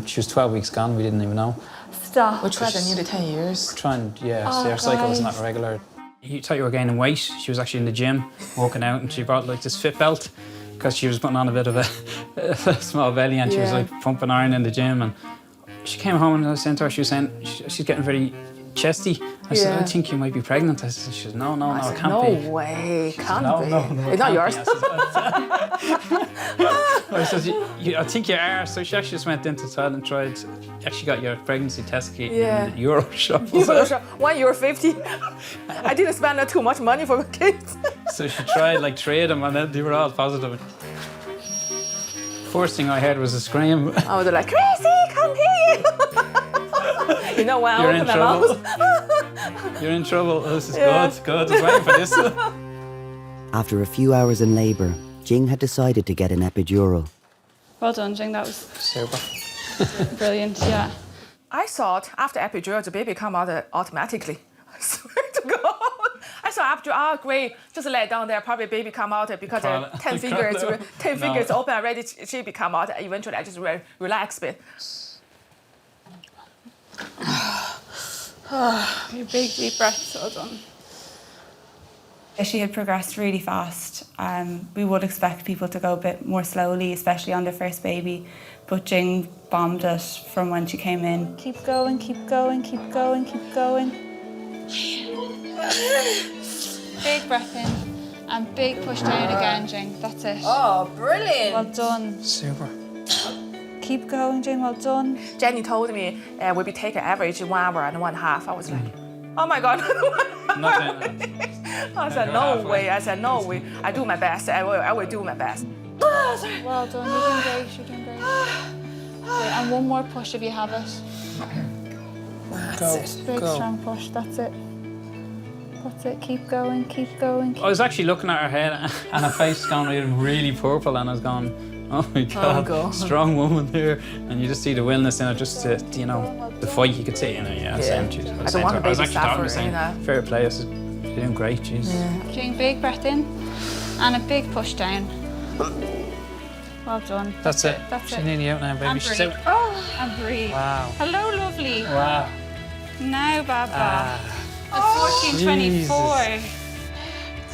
she was 12 weeks gone, we didn't even know. Stop. We tried for nearly 10 years. Trying, yeah, Oh, her cycle was guys. not regular. You thought you were gaining weight. She was actually in the gym, working out, and she bought like this fit belt because she was putting on a bit of a small belly, and she was Yeah. like pumping iron in the gym. And she came home and I was saying to her, she was saying she's getting very chesty. I said, Yeah. I think you might be pregnant. I said, she said, no, I it said, can't no be. way, can't No, be. no, It's not it yours. can't be. I said, I think you are. So she actually just went into the toilet and tried. Actually got your pregnancy test kit Yeah. in the Euro shop. €1.50. I didn't spend too much money for my kids. So she tried like 3 of them and then they were all positive. First thing I heard was a scream. I was like, Chrissy, come here. You know when I You're in open my trouble. mouth? You're in trouble. This is Yeah. good. I was waiting for this. After a few hours in labour, Jing had decided to get an epidural. Well done, Jing. That was super. Brilliant. Yeah. I thought after epidural, the baby come out automatically. I swear to God. I thought after, oh great, just lay it down there, probably baby come out because Crawl- 10 fingers, crawl- 10 No. fingers open already, she be come out. Eventually, I just relax a bit. Your big deep breaths. Well done. She had progressed really fast. We would expect people to go a bit more slowly, especially on their first baby. But Jing bombed it from when she came in. Keep going, keep going, keep going, keep going. Big breath in and big push down again, Jing. That's it. Oh, brilliant. Well done. Super. Keep going, Jing, well done. Jenny told me we'll be taking average 1 hour and 1.5. I was like, oh my God. Nothing. I said, no way. I said, no way. I do my best. I will do my best. Well done. You're doing great. You're doing great. Great. And one more push if you have it. That's it. Big strong push. That's it. That's it. Keep going. Keep going. I was actually looking at her head and her face was going really purple and I was going, oh my God, God. strong woman here. And you just see the willness in her, just to, you know, the fight you could see in her. Yeah, Yeah. I don't want the I was baby actually talking to her suffer, you know. fair play. I said, you're doing great, jeez. Jing, big breath in and a big push down. Well done. That's it. That's She's it. nearly out now, baby. And She's breathe. out. Oh, and breathe. Wow. Hello, lovely. Wow. Now, Baba. Ah. At 14:24.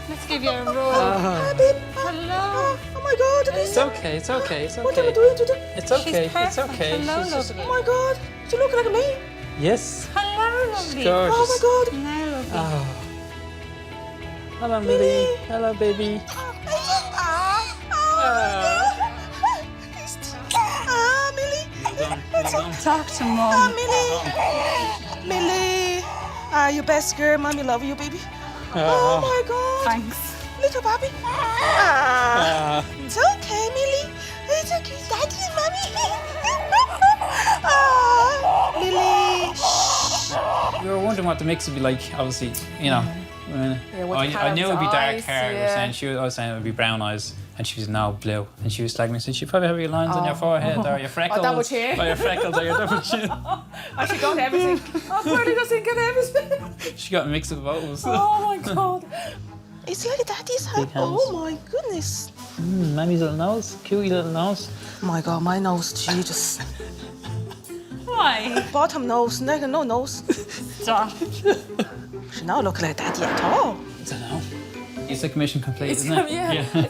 Let's give you a roll. Hello. Oh my God. It's okay, it's okay, it's okay. What am I doing today? It's okay, She's perfect. it's okay. Hello, She's just- lovely. Oh my God. She look like me. Yes. Hello, lovely. gorgeous. Oh my God. Now, lovely. Oh. Hello, Millie. Hello, baby. Millie. Talk to Mum. Millie. You best girl. Mommy love you, baby. Oh, Oh my God. Thanks. Little Bobby. It's okay, Millie. It's okay, Daddy and Mommy. Millie. We were wondering what the mix would be like, obviously, you know. Yeah, with I knew it would be dark eyes, hair. yeah. I was saying it would be brown eyes, and she was now blue. And she was telling me, you probably have your lines on your forehead, or your freckles, double chin. or your freckles, or your double chin. She got everything. Oh, Birdie doesn't get everything. She got a mix of both. Oh my God. It's like Daddy's Big hand. hands. Oh my goodness. Mammy's little nose, cute little nose. Oh my God, my nose, Jesus. Why? Bottom nose, no nose. Stop. She now look like Daddy at all. I don't know. It's like mission complete, It's- isn't it? yeah.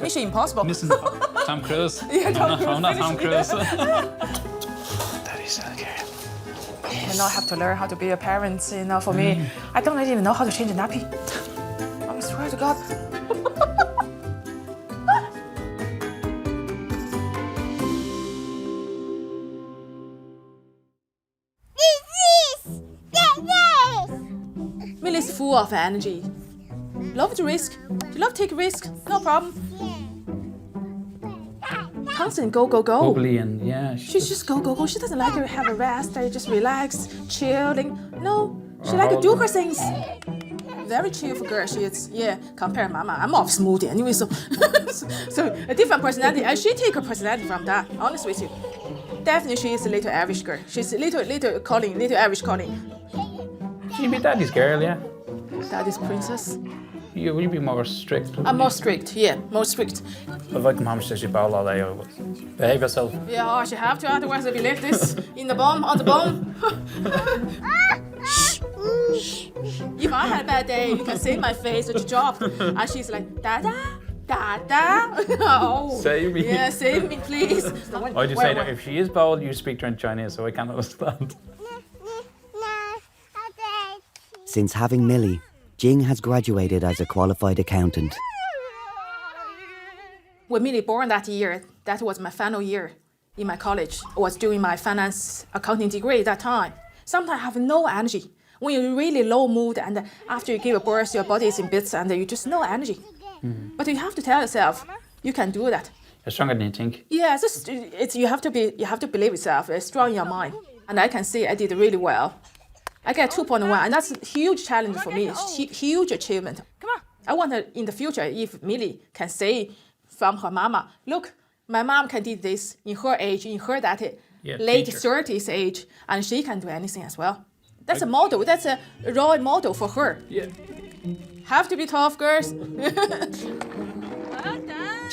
Mission Impossible. Missing Tom Cruise. Yeah, Tom I'm not Tom Cruise. Cruise. Daddy's so good. You know, I have to learn how to be a parent. You know, for me, I don't even know how to change a nappy. I'm forgot. Millie's full of energy. Love to risk. You love to take risk. No problem. Constant go, go, go. Bubbly and yeah. She's just go, go, go. She doesn't like to have a rest or just relax, chilling. No, she like to do her things. Very cheerful girl she is. Yeah, compare Mama. I'm off smoothie anyway, so so a different personality. And she take her personality from that. Honest with you, definitely she is a little average girl. She's a little average Colleen. She'd be daddy's girl, yeah. Daddy's princess. Will you be more strict? I'm more strict. Yeah, more strict. If I come home, she says you bowl all day, I would behave yourself. Yeah, oh, she have to. Otherwise, I'll be like this in the bum, on the bum. If I had a bad day, you can see my face at the job. And she's like, Dada, Dada. Oh, Save me. Yeah, save me, please. I just say that if she is bold, you speak to her in Chinese, so I can't understand. Since having Millie, Jing has graduated as a qualified accountant. When Millie born that year, that was my final year in my college. I was doing my finance accounting degree at that time. Sometimes I have no energy. When you're really low mood and after you give birth, your body is in bits and you just no energy. But you have to tell yourself, you can do that. You're stronger than you think. Yeah, you have to believe yourself. It's strong in your mind. And I can see I did really well. I got 2.1, and that's a huge challenge for me. Huge achievement. Come on. I want her in the future, if Millie can say from her mama, look, my mom can do this in her age, in her that late 30s age, and she can do anything as well. That's a model. That's a role model for her. Yeah. Have to be tough, girls.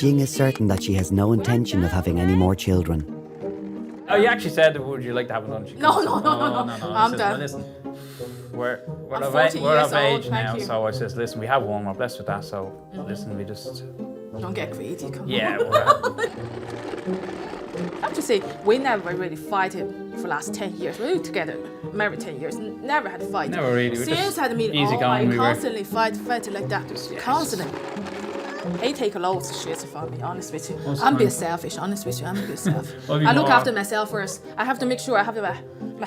Jing is certain that she has no intention of having any more children. Oh, you actually said, would you like to have a lunch? No. I'm done. Listen, we're of 40 years age old, now, thank you. so I says, listen, we have one, we're blessed with that, so listen, we just... Don't get greedy, come Yeah, on. I have to say, we never really fight for the last 10 years. We were together, married 10 years, never had a fight. Never really. Since I had a meeting, easy going, we constantly fight like that, constantly. He take loads of shit from me, honest with you. I'm a bit selfish, honest with you. I'm a bit selfish. I look after myself first. I have to make sure I have my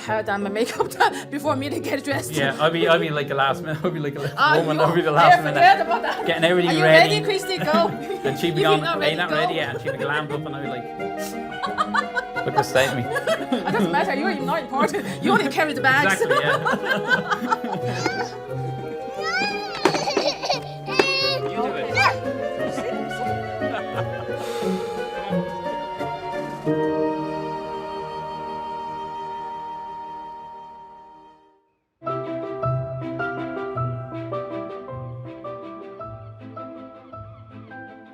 hair done, my makeup done before me to get dressed. Yeah, I'll be like the last minute. I'll be like a woman. I'll be the last minute. Forget about that. Getting everything Are you ready. ready, Christy? Go. And she'd be going, are you not ready yet? And she'd be glammed up and I'd be like, look beside me. It doesn't matter, you're not important. You only carry the bags. Exactly, yeah. You do it.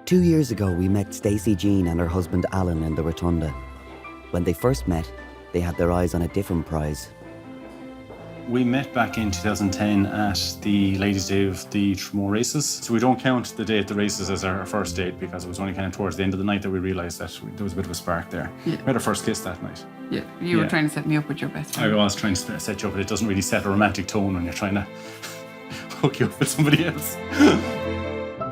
2 years ago, we met Stacey Jean and her husband Alan in the Rotunda. When they first met, they had their eyes on a different prize. We met back in 2010 at the Ladies' Day of the Tremor races. So we don't count the day at the races as our first date because it was only kind of towards the end of the night that we realised that there was a bit of a spark there. Yeah. We had our first kiss that night. Yeah, you were trying to set me up with your best friend. I was trying to set you up, but it doesn't really set a romantic tone when you're trying to hook you up with somebody else.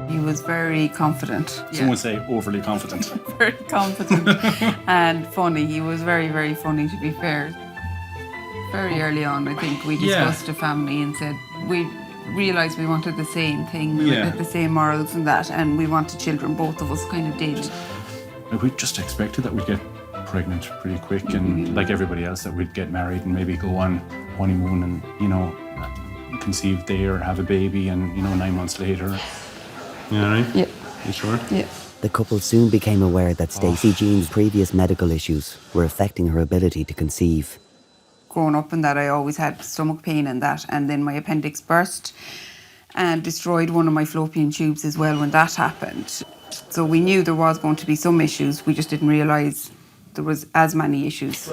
He was very confident. Some would say overly confident. Very confident and funny. He was very, very funny, to be fair. Very early on, I think, we discussed a family and said we realised we wanted the same thing, we had the same morals and that, and we wanted children, both of us kind of did. We just expected that we'd get pregnant pretty quick and like everybody else that we'd get married and maybe go on honeymoon and, you know, conceive there, have a baby and, you know, 9 months later. You all right? Yeah. You sure? Yeah. The couple soon became aware that Stacey Jean's previous medical issues were affecting her ability to conceive. Growing up in that, I always had stomach pain and that, and then my appendix burst and destroyed one of my fallopian tubes as well when that happened. So we knew there was going to be some issues, we just didn't realise there was as many issues.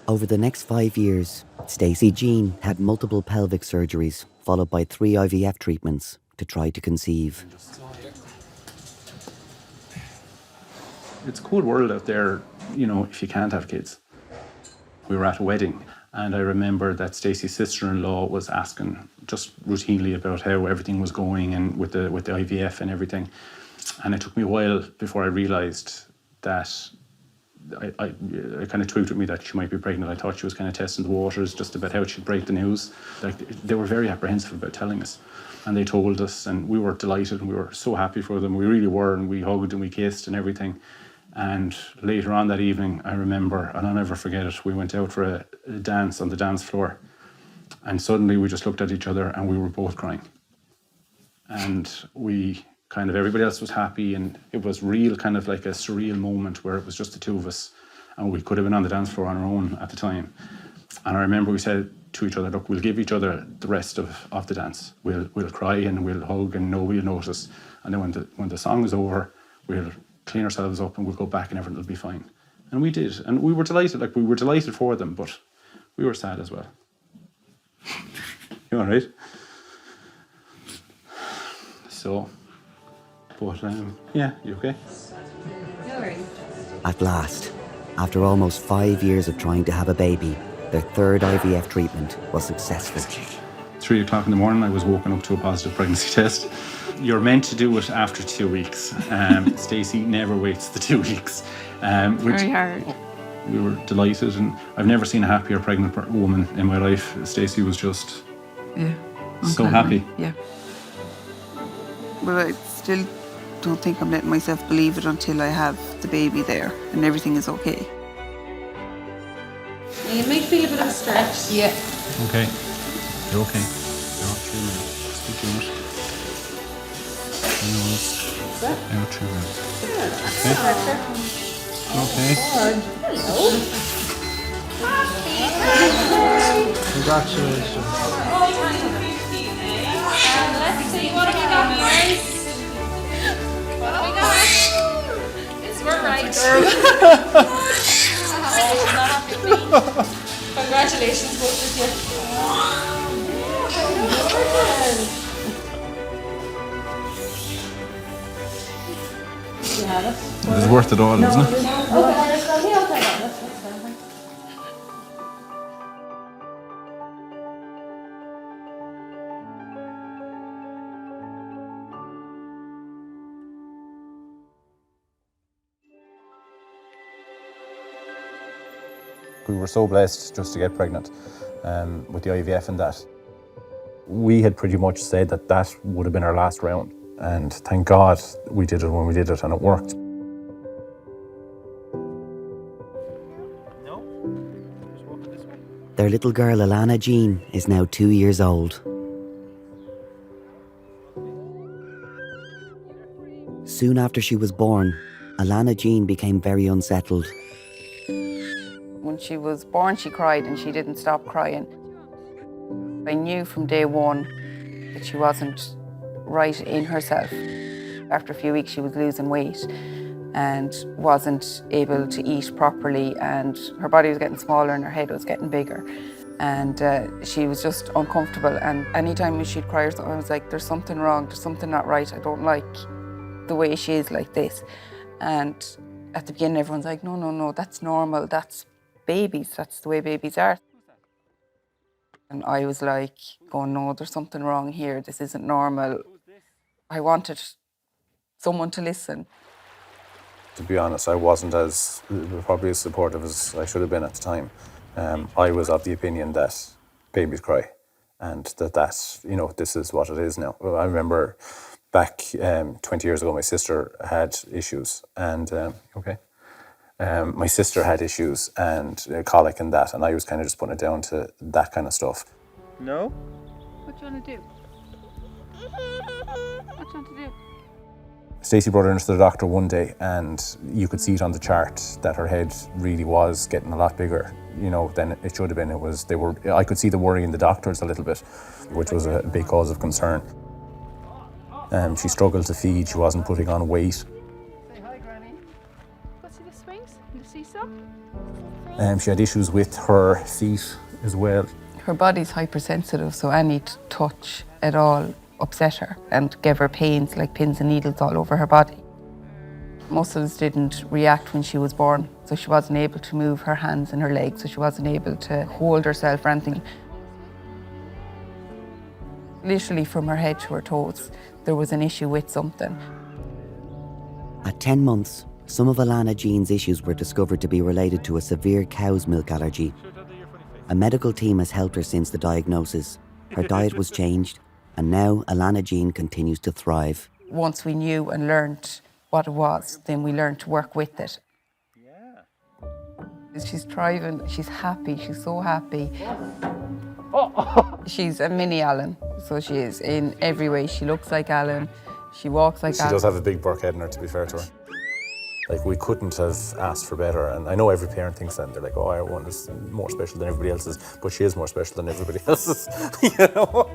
Over the next 5 years, Stacey Jean had multiple pelvic surgeries, followed by 3 IVF treatments to try to conceive. It's a cool world out there, you know, if you can't have kids. We were at a wedding And I remember that Stacey's sister-in-law was asking just routinely about how everything was going and with the IVF and everything. And it took me a while before I realised that I kind of twigged with me that she might be pregnant. I thought she was kind of testing the waters just about how she'd break the news. Like, they were very apprehensive about telling us. And they told us, and we were delighted, and we were so happy for them. We really were, and we hugged and we kissed and everything. And later on that evening, I remember, and I'll never forget it, we went out for a dance on the dance floor. And suddenly we just looked at each other and we were both crying. And we kind of, everybody else was happy, and it was real kind of like a surreal moment where it was just the two of us, and we could have been on the dance floor on our own at the time. And I remember we said to each other, look, we'll give each other the rest of the dance. We'll cry and we'll hug and nobody will notice. And then when the song is over, we'll clean ourselves up and we'll go back and everything will be fine. And we did. And we were delighted, like we were delighted for them, but we were sad as well. You all right? So, but yeah, you okay? At last, after almost 5 years of trying to have a baby, their third IVF treatment was successful. 3 o'clock in the morning, I was woken up to a positive pregnancy test. You're meant to do it after 2 weeks. Stacey never waits the 2 weeks. Very hard. We were delighted, and I've never seen a happier pregnant woman in my life. Stacey was just so happy. Yeah. But I still don't think I'm letting myself believe it until I have the baby there and everything is okay. You might feel a bit of a stretch. Yeah. Okay. You're okay. You're not too bad. Speak to it. You're not too bad. Okay. Hello. Congratulations. Let's see, what have we got, guys? What have we got? It's we're right. Congratulations, both of you. It was worth it all, wasn't it? We were so blessed just to get pregnant with the IVF and that. We had pretty much said that that would have been our last round, and thank God we did it when we did it and it worked. Their little girl Alana Jean is now 2 years old. Soon after she was born, Alana Jean became very unsettled. When she was born, she cried and she didn't stop crying. I knew from day one that she wasn't right in herself. After a few weeks, she was losing weight and wasn't able to eat properly, and her body was getting smaller and her head was getting bigger. And she was just uncomfortable, and anytime she'd cry or something, I was like, there's something wrong, there's something not right. I don't like the way she is like this. And at the beginning, everyone's like, no, that's normal, that's babies, that's the way babies are. And I was like, going, no, there's something wrong here, this isn't normal. I wanted someone to listen. To be honest, I wasn't probably as supportive as I should have been at the time. I was of the opinion that babies cry and that this is what it is now. I remember back 20 years ago, my sister had issues and, my sister had issues and colic and that, and I was kind of just putting it down to that kind of stuff. No? What do you want to do? What do you want to do? Stacey brought her into the doctor one day and you could see it on the chart that her head really was getting a lot bigger, than it should have been. I could see the worry in the doctors a little bit, which was a big cause of concern. She struggled to feed, she wasn't putting on weight. Say hi, Granny. Go see the swings and the seesaw. She had issues with her feet as well. Her body's hypersensitive, so any touch at all upset her and gave her pains, like pins and needles all over her body. Muscles didn't react when she was born, so she wasn't able to move her hands and her legs, so she wasn't able to hold herself or anything. Literally from her head to her toes, there was an issue with something. At 10 months, some of Alana Jean's issues were discovered to be related to a severe cow's milk allergy. A medical team has helped her since the diagnosis. Her diet was changed, and now Alana Jean continues to thrive. Once we knew and learned what it was, then we learned to work with it. She's thriving, she's happy, she's so happy. She's a mini Alan, so she is in every way. She looks like Alan, she walks like Alan. She does have a big Burke head in her, to be fair to her. Like, we couldn't have asked for better, and I know every parent thinks that. They're like, oh, our one is more special than everybody else's, but she is more special than everybody else's, you know?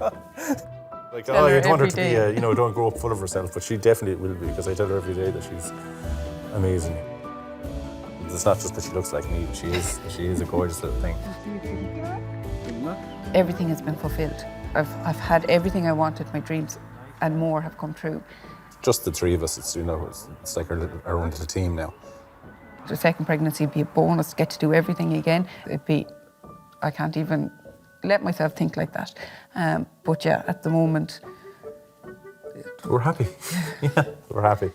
Like, oh, I want her to be, don't grow up full of herself, but she definitely will be, because I tell her every day that she's amazing. It's not just that she looks like me, she is a gorgeous little thing. Everything has been fulfilled. I've had everything I wanted, my dreams and more have come true. Just the three of us, it's like our own little team now. The second pregnancy would be a bonus, get to do everything again. I can't even let myself think like that. But yeah, at the moment... We're happy. Yeah, we're happy.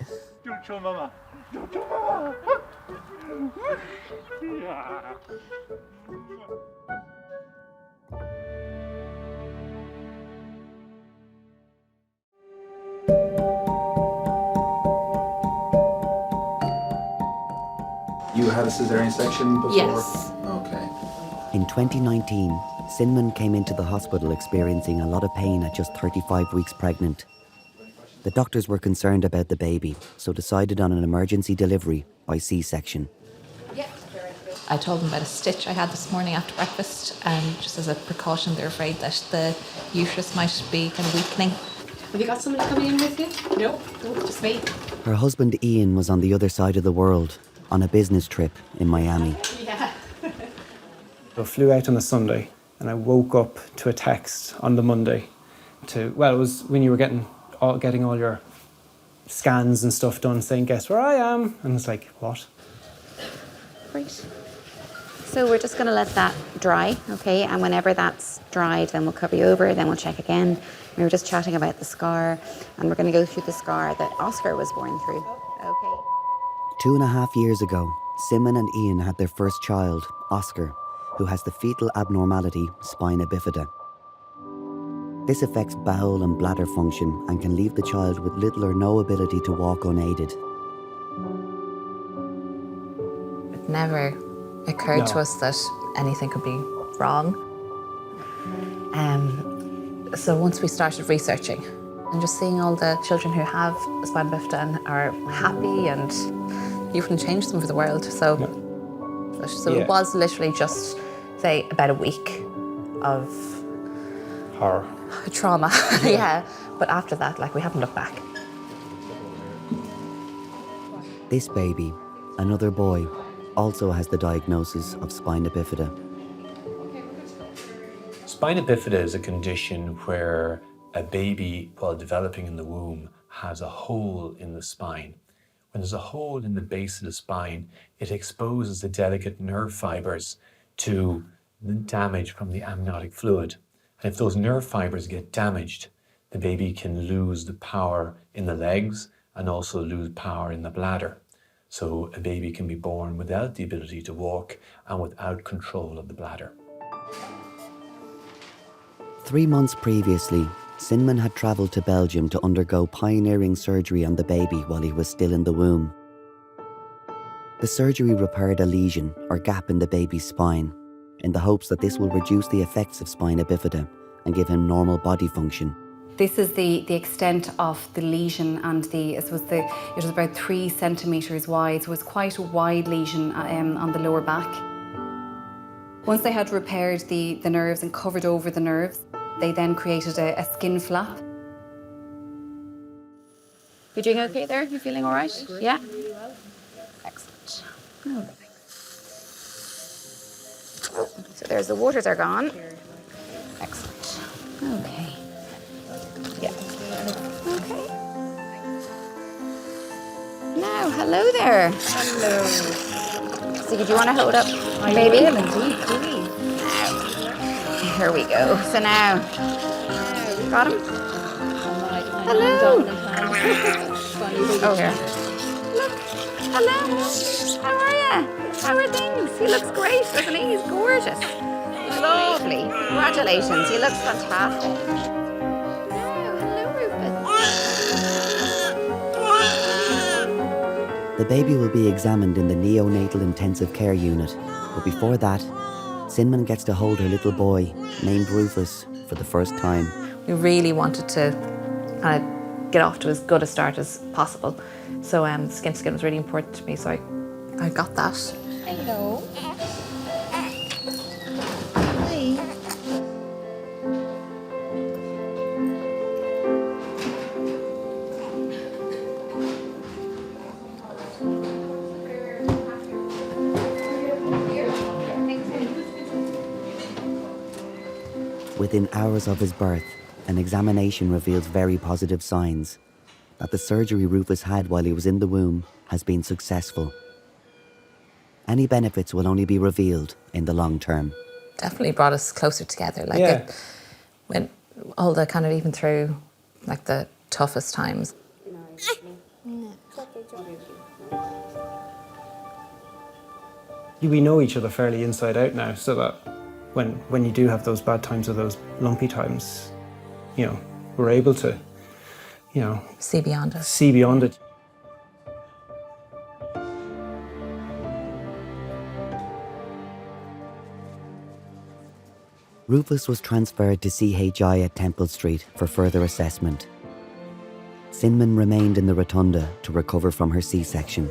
You had a cesarean section before? Yes. Okay. In 2019, Cinnamon came into the hospital experiencing a lot of pain at just 35 weeks pregnant. The doctors were concerned about the baby, so decided on an emergency delivery by C-section. I told them about a stitch I had this morning after breakfast, and just as a precaution, they're afraid that the uterus might be kind of weakening. Have you got somebody coming in with you? No, just me. Her husband Ian was on the other side of the world, on a business trip in Miami. Yeah. I flew out on a Sunday, and I woke up to a text on the Monday it was when you were getting all your scans and stuff done, saying, guess where I am? And it's like, what? Great. So we're just going to let that dry, okay? And whenever that's dried, then we'll cover you over, then we'll check again. We were just chatting about the scar, and we're going to go through the scar that Oscar was born through, okay? 2.5 years ago, Simon and Ian had their first child, Oscar, who has the fetal abnormality spina bifida. This affects bowel and bladder function and can leave the child with little or no ability to walk unaided. It never occurred to us that anything could be wrong. So once we started researching and just seeing all the children who have spina bifida and are happy, and you wouldn't change them for the world. So it was literally just, say, about a week of horror, trauma. Yeah. But after that, we haven't looked back. This baby, another boy, also has the diagnosis of spina bifida. Spina bifida is a condition where a baby, while developing in the womb, has a hole in the spine. When there's a hole in the base of the spine, it exposes the delicate nerve fibers to the damage from the amniotic fluid. And if those nerve fibers get damaged, the baby can lose the power in the legs and also lose power in the bladder. So a baby can be born without the ability to walk and without control of the bladder. 3 months previously, Cinnamon had travelled to Belgium to undergo pioneering surgery on the baby while he was still in the womb. The surgery repaired a lesion or gap in the baby's spine, in the hopes that this will reduce the effects of spina bifida and give him normal body function. This is the extent of the lesion, and it was about 3 centimetres wide, so it was quite a wide lesion on the lower back. Once they had repaired the nerves and covered over the nerves, they then created a skin flap. You doing okay there? You feeling all right? Yeah? Excellent. Oh. So there's the waters are gone. Excellent. Okay. Yeah. Okay. Now, hello there. Hello. So do you want to hold up, I baby? will indeed, please. Here we go. So now, got him? Hello. Oh, here. Look, hello. How are you? How are things? He looks great, doesn't he? He's gorgeous. Lovely. Congratulations. He looks fantastic. The baby will be examined in the neonatal intensive care unit, but before that, Sinman gets to hold her little boy, named Rufus, for the first time. We really wanted to kind of get off to as good a start as possible. So skin to skin was really important to me, so I got that. Hello. Within hours of his birth, an examination reveals very positive signs that the surgery Rufus had while he was in the womb has been successful. Any benefits will only be revealed in the long term. Definitely brought us closer together. Like Yeah. when all the kind of even through like the toughest times. We know each other fairly inside out now, so that when you do have those bad times or those lumpy times, you know, we're able to, you know, see beyond it. See beyond it. Rufus was transferred to CHI at Temple Street for further assessment. Sinman remained in the Rotunda to recover from her C-section.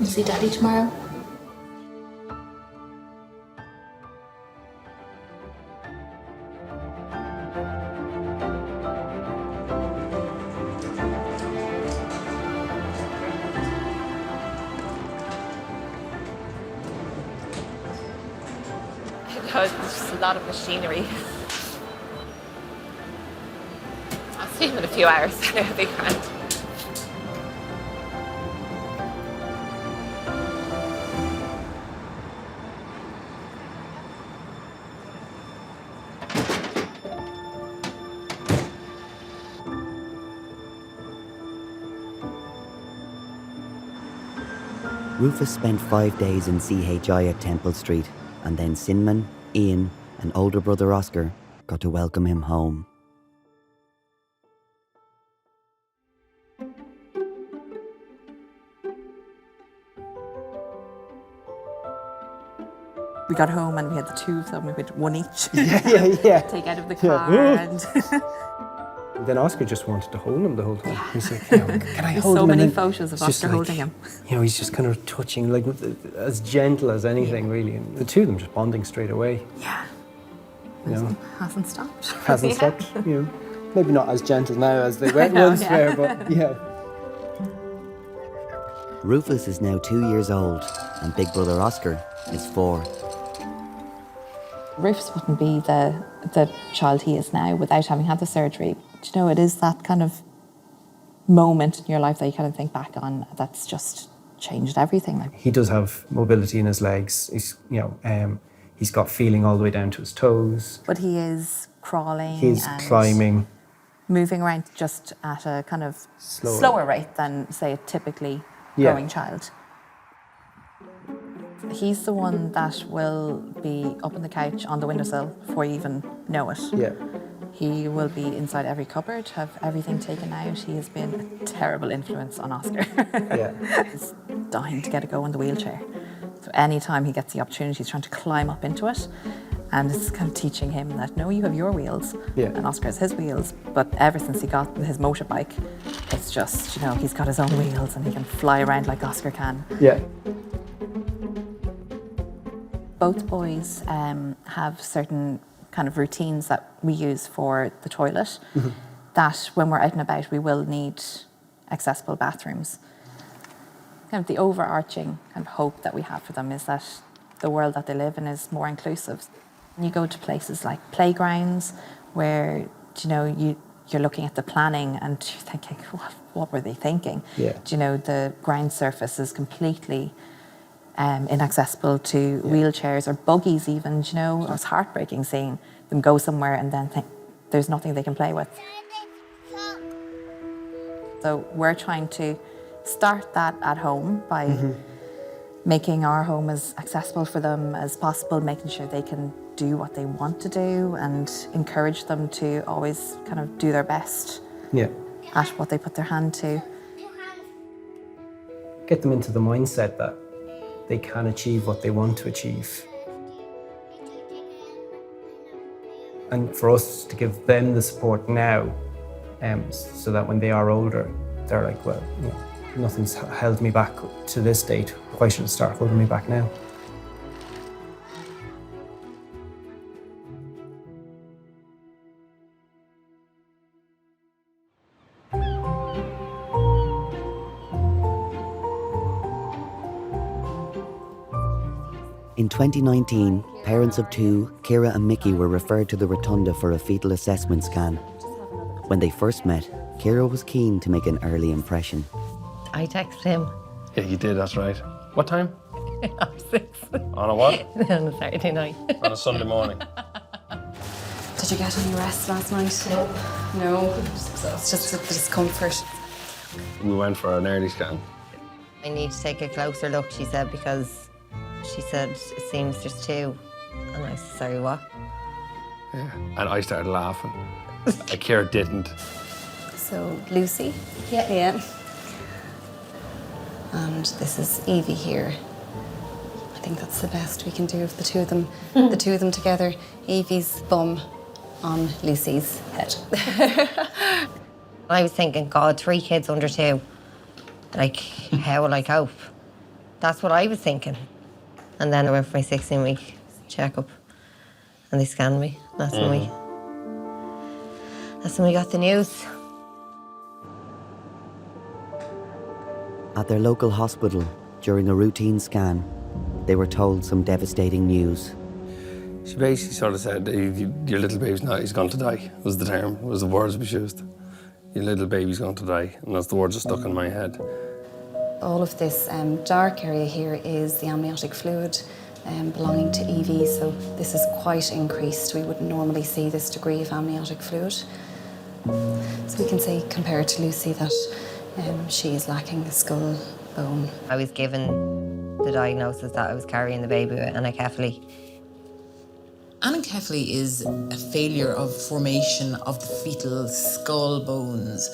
You see Daddy tomorrow? There's just a lot of machinery. I'll see him in a few hours. It'll be grand. Rufus spent 5 days in CHI at Temple Street, and then Sinman, Ian, and older brother Oscar got to welcome him home. We got home and we had the two of them, we had one each. Yeah. Take out of the Yeah. car and... And then Oscar just wanted to hold him the whole time. He's like, you know, can I There's hold so him? And many then photos of it's just Oscar holding him. You know, he's just kind of touching, like as gentle as anything, really. And the two of them just bonding straight away. Yeah. You know, Hasn't stopped. hasn't Yeah. stopped. You know, maybe not as gentle now as they were know, once yeah. were, but yeah. Rufus is now 2 years old, and big brother Oscar is 4. Rufus wouldn't be the child he is now without having had the surgery. Do you know, it is that kind of moment in your life that you kind of think back on that's just changed everything. Like, He does have mobility in his legs. He's, you know, he's got feeling all the way down to his toes. but he is crawling He's and climbing. moving around just at a kind of Slower. slower rate than, say, a typically Yeah. growing child. He's the one that will be up on the couch on the windowsill before you even know it. Yeah. He will be inside every cupboard, have everything taken out. He has been a terrible influence on Oscar. Yeah. He's dying to get a go in the wheelchair. So anytime he gets the opportunity, he's trying to climb up into it. And it's kind of teaching him that, no, you have your wheels. Yeah. And Oscar has his wheels. But ever since he got his motorbike, it's just, you know, he's got his own wheels and he can fly around like Oscar can. Yeah. Both boys have certain kind of routines that we use for the toilet, that when we're out and about, we will need accessible bathrooms. Kind of the overarching kind of hope that we have for them is that the world that they live in is more inclusive. You go to places like playgrounds where, you know, you're looking at the planning and you're thinking, what were they thinking? Yeah. Do you know, the ground surface is completely inaccessible to wheelchairs or buggies even, do you know? It's heartbreaking seeing them go somewhere and then think there's nothing they can play with. So we're trying to start that at home by making our home as accessible for them as possible, making sure they can do what they want to do and encourage them to always kind of do their best at what they put their hand to. Get them into the mindset that they can achieve what they want to achieve. And for us to give them the support now, so that when they are older, they're like, well, you know, nothing's held me back to this date. Why should it start holding me back now? In 2019, parents of two, Ciara and Mickey, were referred to the Rotunda for a fetal assessment scan. When they first met, Ciara was keen to make an early impression. I texted him. Yeah, you did, that's right. What time? 6. On a what? On a Saturday night. On a Sunday morning. Did you get any rest last night? No. It's just the discomfort. We went for an early scan. I need to take a closer look, she said, because she said it seems there's 2. And I said, sorry, what? Yeah. And I started laughing. Ciara didn't. So, Lucy? Yeah. And this is Evie here. I think that's the best we can do of the two of them. The two of them together. Evie's bum on Lucy's head. I was thinking, God, 3 kids under 2. Like, how will I cope? That's what I was thinking. And then I went for my 16-week checkup and they scanned me. That's when we got the news. At their local hospital, during a routine scan, they were told some devastating news. She basically sort of said, your little baby's not, he's going to die, was the term, was the words we used. Your little baby's going to die, and that's the words that stuck in my head. All of this dark area here is the amniotic fluid belonging to Evie, so this is quite increased. We wouldn't normally see this degree of amniotic fluid. So we can say, compared to Lucy, that she is lacking the skull bone. I was given the diagnosis that I was carrying the baby with anencephaly. Anencephaly is a failure of formation of the fetal skull bones,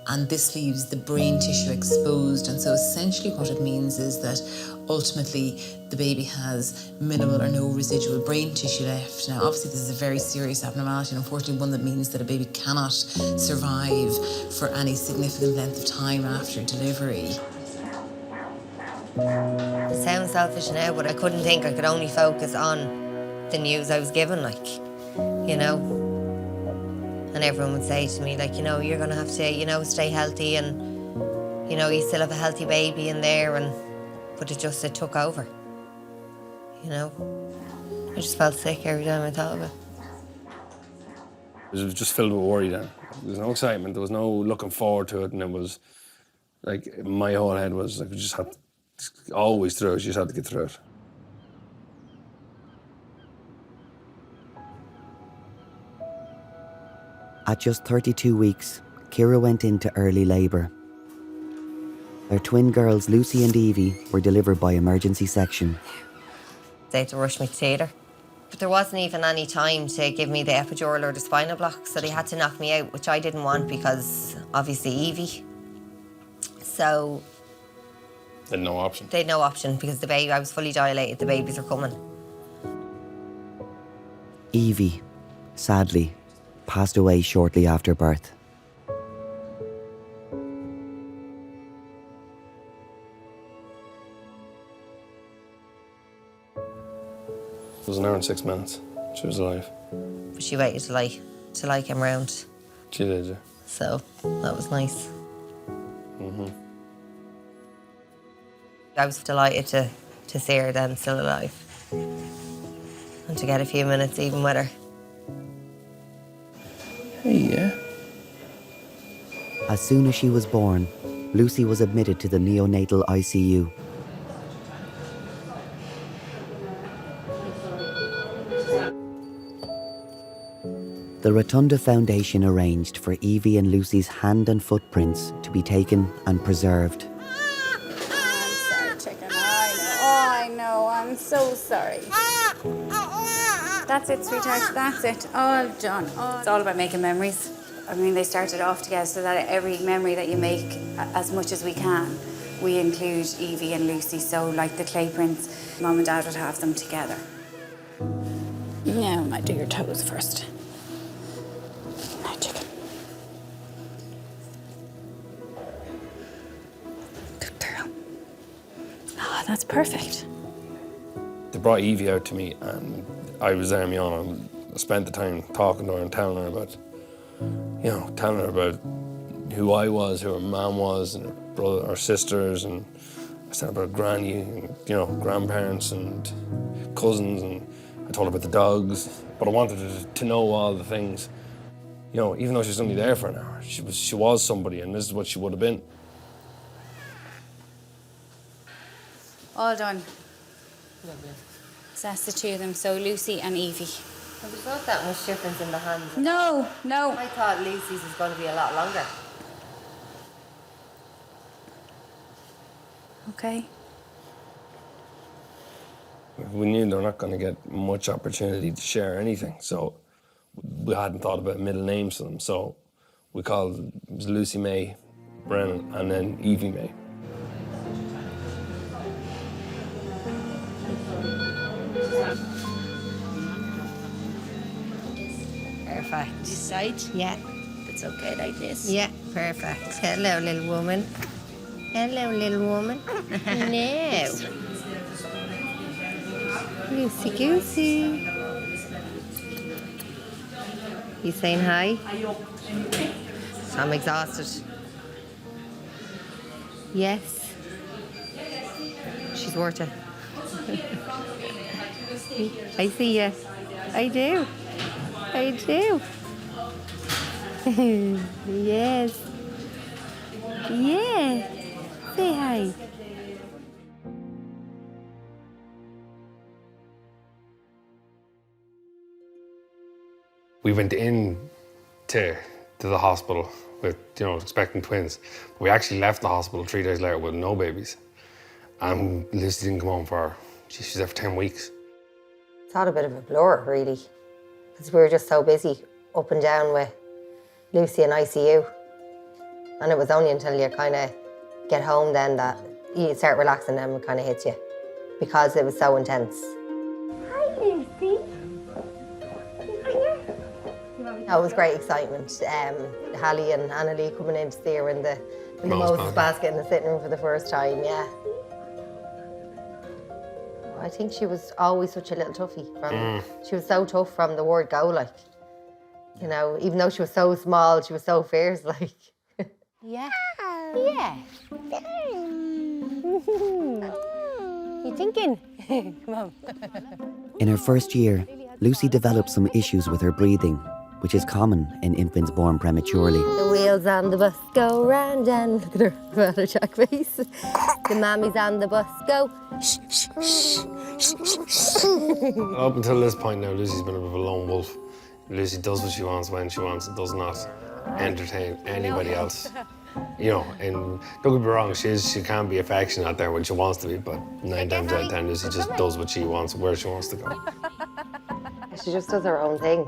and this leaves the brain tissue exposed. And so essentially what it means is that ultimately the baby has minimal or no residual brain tissue left. Now obviously this is a very serious abnormality, and unfortunately one that means that a baby cannot survive for any significant length of time after delivery. It sounds selfish now, but I couldn't think. I could only focus on the news I was given, like, you know. And everyone would say to me, like, you know, you're going to have to, you know, stay healthy and, you know, you still have a healthy baby in there. But it took over, you know. I just felt sick every time I thought of it. It was just filled with worry then. There was no excitement, there was no looking forward to it, and it was, like, my whole head was, like, we just had to, always through it, you just had to get through it. At just 32 weeks, Ciara went into early labour. Their twin girls, Lucy and Evie, were delivered by emergency section. They had to rush me to theatre. But there wasn't even any time to give me the epidural or the spinal block, so they had to knock me out, which I didn't want because, obviously, Evie. So... They had no option. They had no option because the baby, I was fully dilated, the babies are coming. Evie, sadly, passed away shortly after birth. It was an hour and 6 minutes. She was alive. But she waited till I came round. She did, yeah. So, that was nice. I was delighted to see her then still alive. and to get a few minutes even with her. Yeah. As soon as she was born, Lucy was admitted to the neonatal ICU. The Rotunda Foundation arranged for Evie and Lucy's hand and footprints to be taken and preserved. I'm sorry, chicken. I know. I'm so sorry. That's it, sweetheart. That's it. All done. It's all about making memories. I mean, they started off together so that every memory that you make, as much as we can, we include Evie and Lucy. So like the clay prints, Mum and Dad would have them together. Now, I might do your toes first. Now, chicken. Good girl. Ah, that's perfect. They brought Evie out to me and I was there, and I spent the time talking to her and telling her about who I was, who her mum was, and her brother, her sisters, and I said about granny, and, grandparents and cousins, and I told her about the dogs. But I wanted her to know all the things. Even though she was only there for an hour, she was somebody, and this is what she would have been. All done. Lovely. So that's the two of them, so Lucy and Evie. There's not that much difference in the hands. No. I thought Lucy's was going to be a lot longer. Okay. We knew they were not going to get much opportunity to share anything, so we hadn't thought about middle names for them. So we called it was Lucy May Brennan and then Evie May. Perfect. This side? Yeah. It's okay like this? Yeah, perfect. Hello, little woman. Hello, little woman. No. Lucy Goosey. You saying hi? I'm exhausted. Yes. She's worth it. I see you. I do. I do. Yes. Yeah. Say hi. We went in to the hospital with, expecting twins. We actually left the hospital 3 days later with no babies. And Lucy didn't come home she's there for 10 weeks. It's all a bit of a blur, really, because we were just so busy up and down with Lucy in ICU. And it was only until you kind of get home then that you start relaxing and it kind of hits you, because it was so intense. Hi, Lucy. It was great excitement. Hallie and Annalie coming in to see her in the Moses basket in the sitting room for the first time, yeah. I think she was always such a little toughie. She was so tough from the word go, like. Even though she was so small, she was so fierce, like. Yeah. Yeah. You thinking? Come on. In her first year, Lucy developed some issues with her breathing, which is common in infants born prematurely. The wheels on the bus go round and look at her rather jack face. The mammies on the bus go shh, shh, shh. Up until this point now, Lucy's been a bit of a lone wolf. Lucy does what she wants when she wants and does not entertain anybody else. And don't get me wrong, she can be affectionate out there when she wants to be, but 9 times out of 10, Lucy just does what she wants, where she wants to go. She just does her own thing.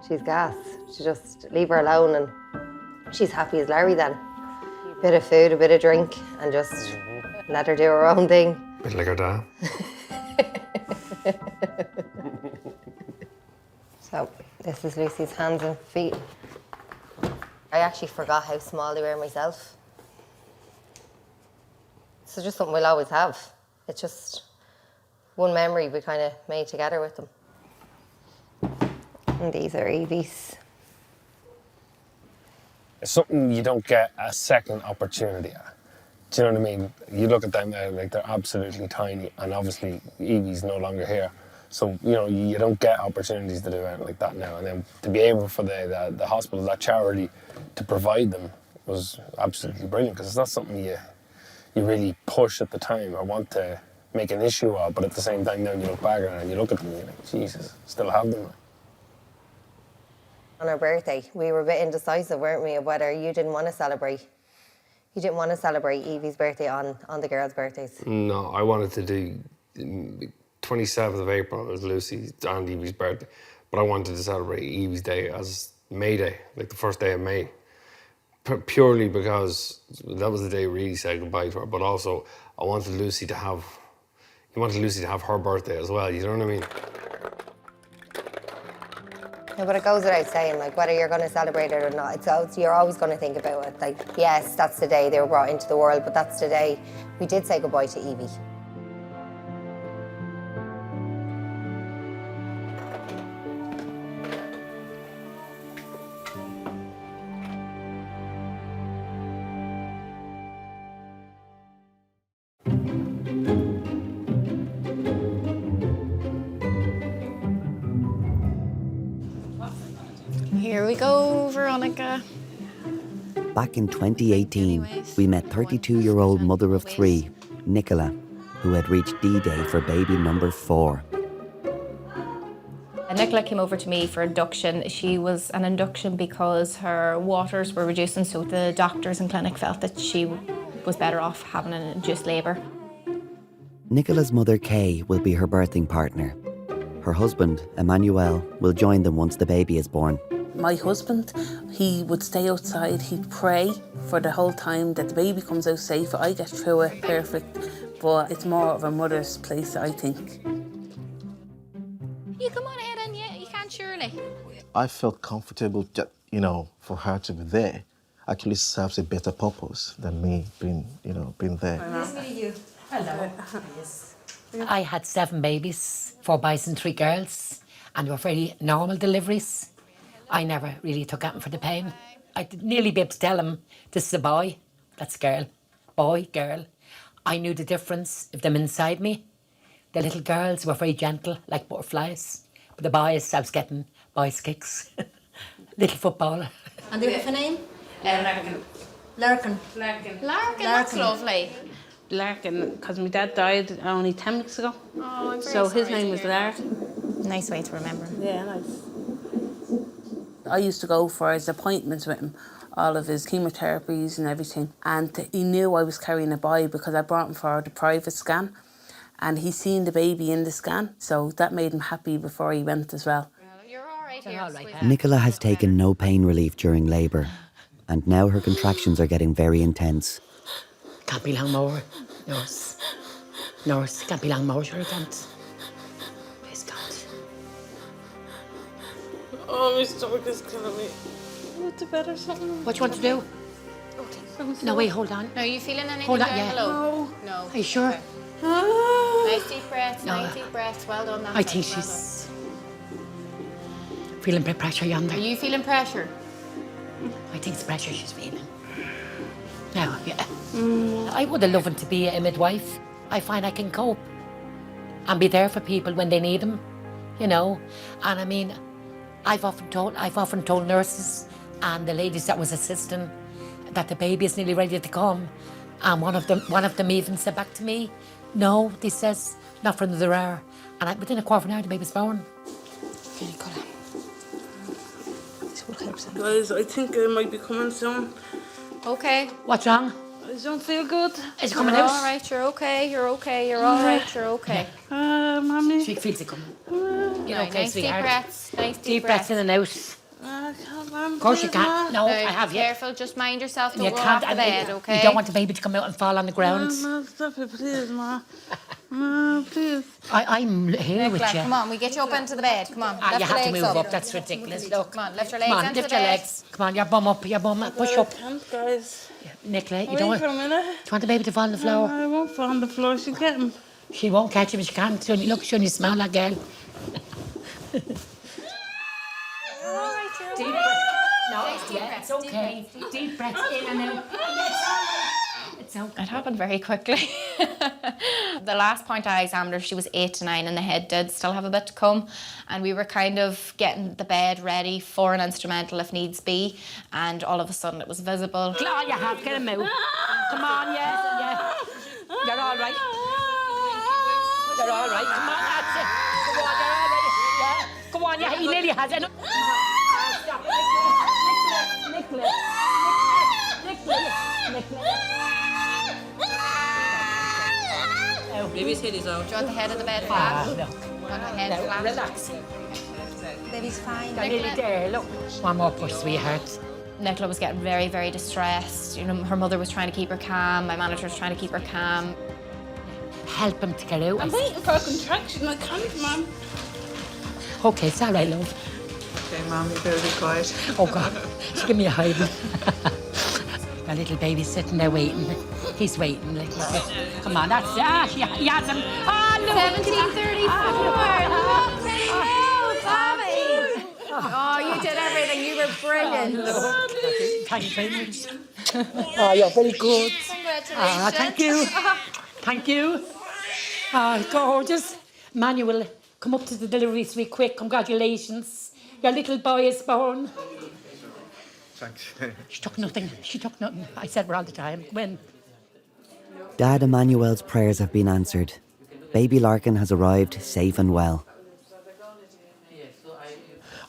She's gas. She just leave her alone and she's happy as Larry then. Bit of food, a bit of drink, and just let her do her own thing. Bit like her dad. So, this is Lucy's hands and feet. I actually forgot how small they were myself. It's just something we'll always have. It's just one memory we kind of made together with them. And these are Evie's. It's something you don't get a second opportunity at. Do you know what I mean? You look at them now, like they're absolutely tiny, and obviously Evie's no longer here. So, you know, you don't get opportunities to do anything like that now. And then to be able for the hospital, that charity, to provide them was absolutely brilliant, because it's not something you really push at the time or want to make an issue of, but at the same time now you look back on it and you look at them and you're like, Jesus, still have them. On our birthday, we were a bit indecisive, weren't we, of whether you didn't want to celebrate. You didn't want to celebrate Evie's birthday on the girls' birthdays. No, I wanted to do 27th of April as Lucy's and Evie's birthday, but I wanted to celebrate Evie's day as May Day, like the first day of May. Purely because that was the day we really said goodbye to her, but also I wanted Lucy to have her birthday as well, you know what I mean? Yeah, but it goes without saying, like, whether you're going to celebrate it or not, you're always going to think about it. Like, yes, that's the day they were brought into the world, but that's the day we did say goodbye to Evie. Here we go, Veronica. Back in 2018, we met 32-year-old mother of 3, Nicola, who had reached D-Day for baby number 4. Nicola came over to me for induction. She was an induction because her waters were reducing, so the doctors in clinic felt that she was better off having an induced labour. Nicola's mother, Kay, will be her birthing partner. Her husband, Emmanuel, will join them once the baby is born. My husband, he would stay outside, he'd pray for the whole time that the baby comes out safe. I get through it perfect, but it's more of a mother's place, I think. You come on ahead and you can't surely. I felt comfortable that, for her to be there actually serves a better purpose than me being there. Nice meeting you. Hello. I had 7 babies, 4 boys and 3 girls, and they were very normal deliveries. I never really took anything for the pain. I'd nearly be able to tell them, this is a boy, that's a girl. Boy, girl. I knew the difference of them inside me. The little girls were very gentle, like butterflies. But the boys, I was getting boys' kicks. Little footballer. And they have a name? Larkin. Larkin. Larkin. Larkin, that's lovely. Larkin, because my dad died only 10 weeks ago. Oh, I'm very so his sorry name to was hear that. Larkin. Nice way to remember him. Yeah, nice. I used to go for his appointments with him, all of his chemotherapies and everything. And he knew I was carrying a boy because I brought him for the private scan. And he seen the baby in the scan, so that made him happy before he went as well. You're all right here, sweetheart. Nicola has taken no pain relief during labour, and now her contractions are getting very intense. Can't be long more, nurse. Nurse, can't be long more, sure I can't. Please God. Oh, my stomach is killing me. Go to bed or something. What do you want to do? No, wait, hold on. No, are you feeling anything Hold on, down yeah. below? No. Are you sure? Okay. Nice deep breaths, No. nice deep breaths. Well done. I think she's feeling a bit of pressure yonder. Are you feeling pressure? I think it's pressure she's feeling. Now, yeah. I would have loved to be a midwife. I find I can cope and be there for people when they need them, And I mean, I've often told nurses and the ladies that was assisting that the baby is nearly ready to come, and one of them even said back to me, "No," they says, "not for another hour." And within a quarter of an hour, the baby's born. This will help some. Guys, I think I might be coming soon. Okay. What's wrong? I don't feel good. Is it coming You're out? all right, you're okay, you're okay, you're all right, you're okay. Mommy. She feels it coming. You're okay, nice deep sweetheart. breaths, nice Deep breaths in and out. Of course you can't. No, I have you. Careful, just mind yourself, don't You go can't. off the bed, okay? You don't want the baby to come out and fall on the ground. Ma, stop it, please, Ma. Ma, please. I'm here with Nicola, you. come on, we get you up into the bed. Come on, You lift your have to legs move up. up. That's ridiculous. Look. Come on, lift your legs Come on, into lift the your bed. legs. Come on, your bum up. Push up. I can't, guys. Nicola, you Wait don't want. for a minute. Do you want the baby to fall on the floor? I won't fall on the floor. She'll get him. She won't catch him if she can't. Look, she only smell that girl. Deep breath. No, yeah, it's okay. Deep breaths in and out. It happened very quickly. The last point I examined her, she was 8 to 9 and the head did still have a bit to come. And we were kind of getting the bed ready for an instrumental if needs be. And all of a sudden it was visible. Oh, you have, get him out. Come on, yeah. You're all right. You're all right, come on, that's it. Come on, you're all right. Yeah. Come on, yeah, he nearly has it. Nicola. Baby's head is out. Do you want the head of the bed flat? No. Want the head flat? Relax. Baby's fine. You're nearly there, look. One more push, sweetheart. Nicola was getting very, very distressed. You know, her mother was trying to keep her calm. My manager was trying to keep her calm. Help him to get out. I'm waiting for a contraction. I can't, Mum. Okay, it's all right, love. Okay, Mum, you better be quiet. Oh, God. She give me a hiding. My little baby's sitting there waiting. He's waiting. Like, come on, that's he has him. Oh, look. 1734. Oh, you did everything. You were brilliant. Thank you very much. Oh, you're very good. Congratulations. Thank you. Thank you. Oh, gorgeous. Manuel, come up to the delivery suite quick. Congratulations. Your little boy is born. Thanks. She took nothing. I said her all the time. When? Dad Emmanuel's prayers have been answered. Baby Larkin has arrived safe and well.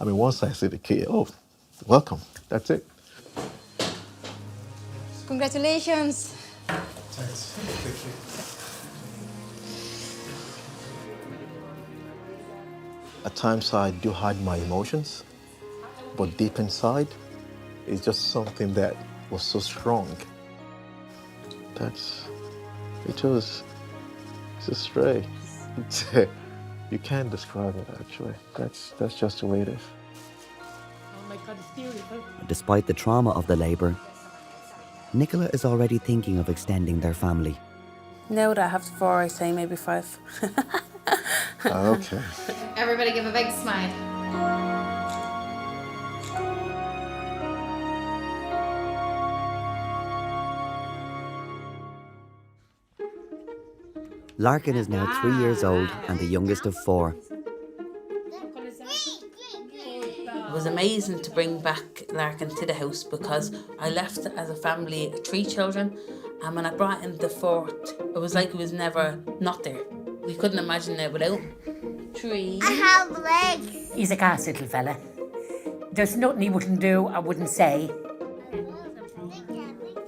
I mean, once I see the kid, oh, welcome. That's it. Congratulations. Thanks. At times I do hide my emotions, but deep inside, it's just something that was so strong. It's a stray. You can't describe it, actually. That's just the way it is. Oh my God, it's beautiful. Despite the trauma of the labour, Nicola is already thinking of extending their family. Now that I have 4, I say maybe 5. Okay. Everybody give a big smile. Larkin is now 3 years old and the youngest of 4. It was amazing to bring back Larkin to the house because I left as a family 3 children, and when I brought in the 4th, it was like it was never not there. We couldn't imagine it without him. 3. I have legs. He's a gas little fella. There's nothing he wouldn't do or wouldn't say.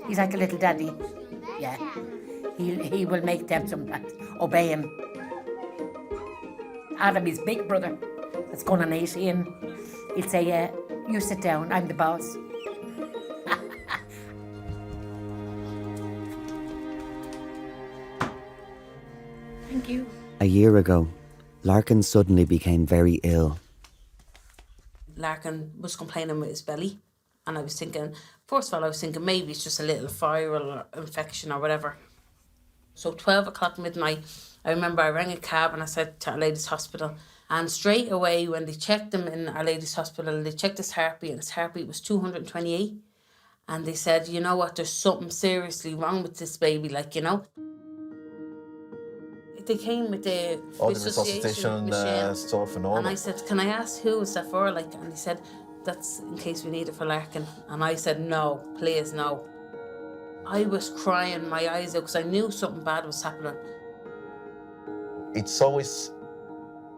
He's like a little daddy. Yeah. He will make them sometimes obey him. Adam, his big brother, that's going on 18. He'll say, yeah, you sit down, I'm the boss. Thank you. A year ago, Larkin suddenly became very ill. Larkin was complaining with his belly, and I was thinking, first of all, maybe it's just a little viral infection or whatever. So 12 o'clock midnight, I remember I rang a cab and I said to Our Lady's Hospital, and straight away when they checked him in Our Lady's Hospital, they checked his heartbeat, and his heartbeat was 228. And they said, you know what, there's something seriously wrong with this baby, like, you know. They came with the all the resuscitation stuff and all. And I said, can I ask who was that for? Like, and he said, that's in case we need it for Larkin. And I said, no, please, no. I was crying my eyes out because I knew something bad was happening. It's always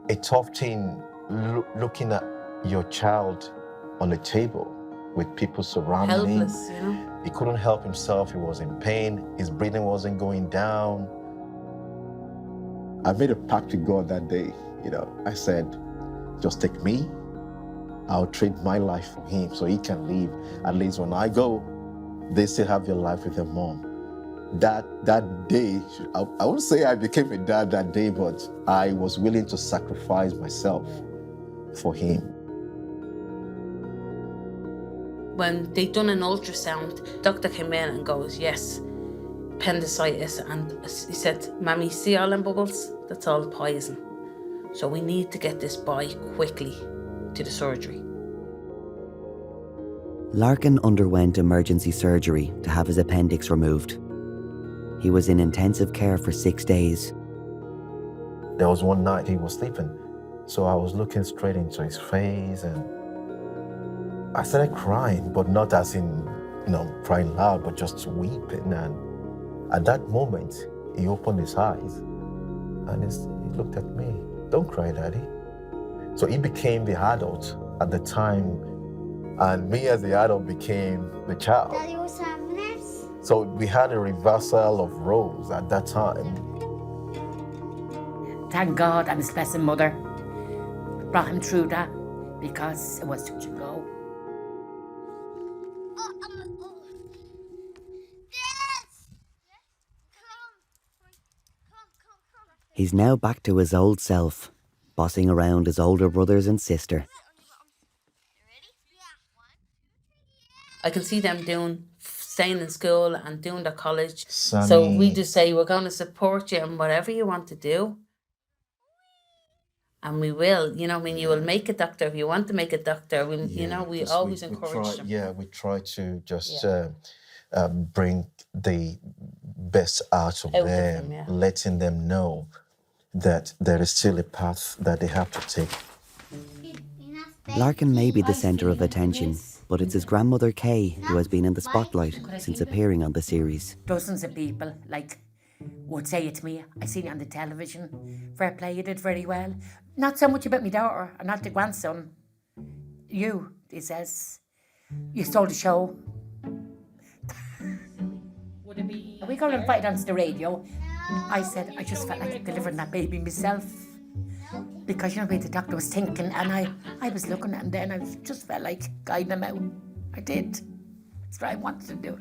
a tough thing looking at your child on the table with people surrounding him. Helpless, you know. He couldn't help himself. He was in pain. His breathing wasn't going down. I made a pact with God that day. You know, I said, just take me. I'll trade my life for him so he can live. At least when I go, they still have their life with their mom. That day, I wouldn't say I became a dad that day, but I was willing to sacrifice myself for him. When they done an ultrasound, the doctor came in and goes, yes, appendicitis. And he said, Mammy, see all them bubbles? That's all poison. So we need to get this boy quickly to the surgery. Larkin underwent emergency surgery to have his appendix removed. He was in intensive care for 6 days. There was one night he was sleeping, so I was looking straight into his face and I started crying, but not as in, crying loud, but just weeping. And at that moment, he opened his eyes and he looked at me. Don't cry, Daddy. So he became the adult at the time, and me as the adult became the child. Daddy was having this. So we had a reversal of roles at that time. Thank God and His blessed mother brought him through that, because it was such a go. He's now back to his old self, bossing around his older brothers and sister. I can see them staying in school and doing their college. Sammy. So we just say, we're going to support you in whatever you want to do. And we will, you will make a doctor if you want to make a doctor. We always encourage them. We try to just bring the best out of them, letting them know that there is still a path that they have to take. Larkin may be the centre of attention, but it's his grandmother Kay who has been in the spotlight since appearing on the series. Dozens of people, would say it to me. I seen it on the television. Fair play, you did very well. Not so much about my daughter, and not the grandson. You, he says, you stole the show. Are we going to invite onto the radio? I said, I just felt like delivering that baby myself. Because the way the doctor was thinking, and I was looking at him then, I just felt like guiding him out. I did. That's what I wanted to do.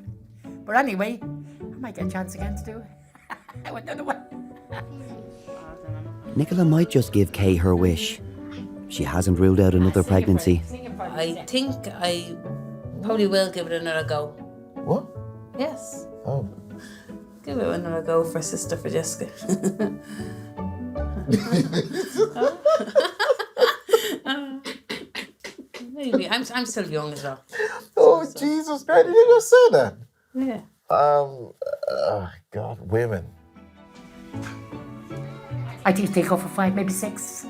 But anyway, I might get a chance again to do it. I went the other way. Nicola might just give Kay her wish. She hasn't ruled out another pregnancy. I think I probably will give it another go. What? Yes. Oh. Give it another go for Sister for Jessica. Maybe. I'm still young as well. Oh, Jesus Christ, did you just say that? Yeah. God, women. I think they go for 5, maybe 6.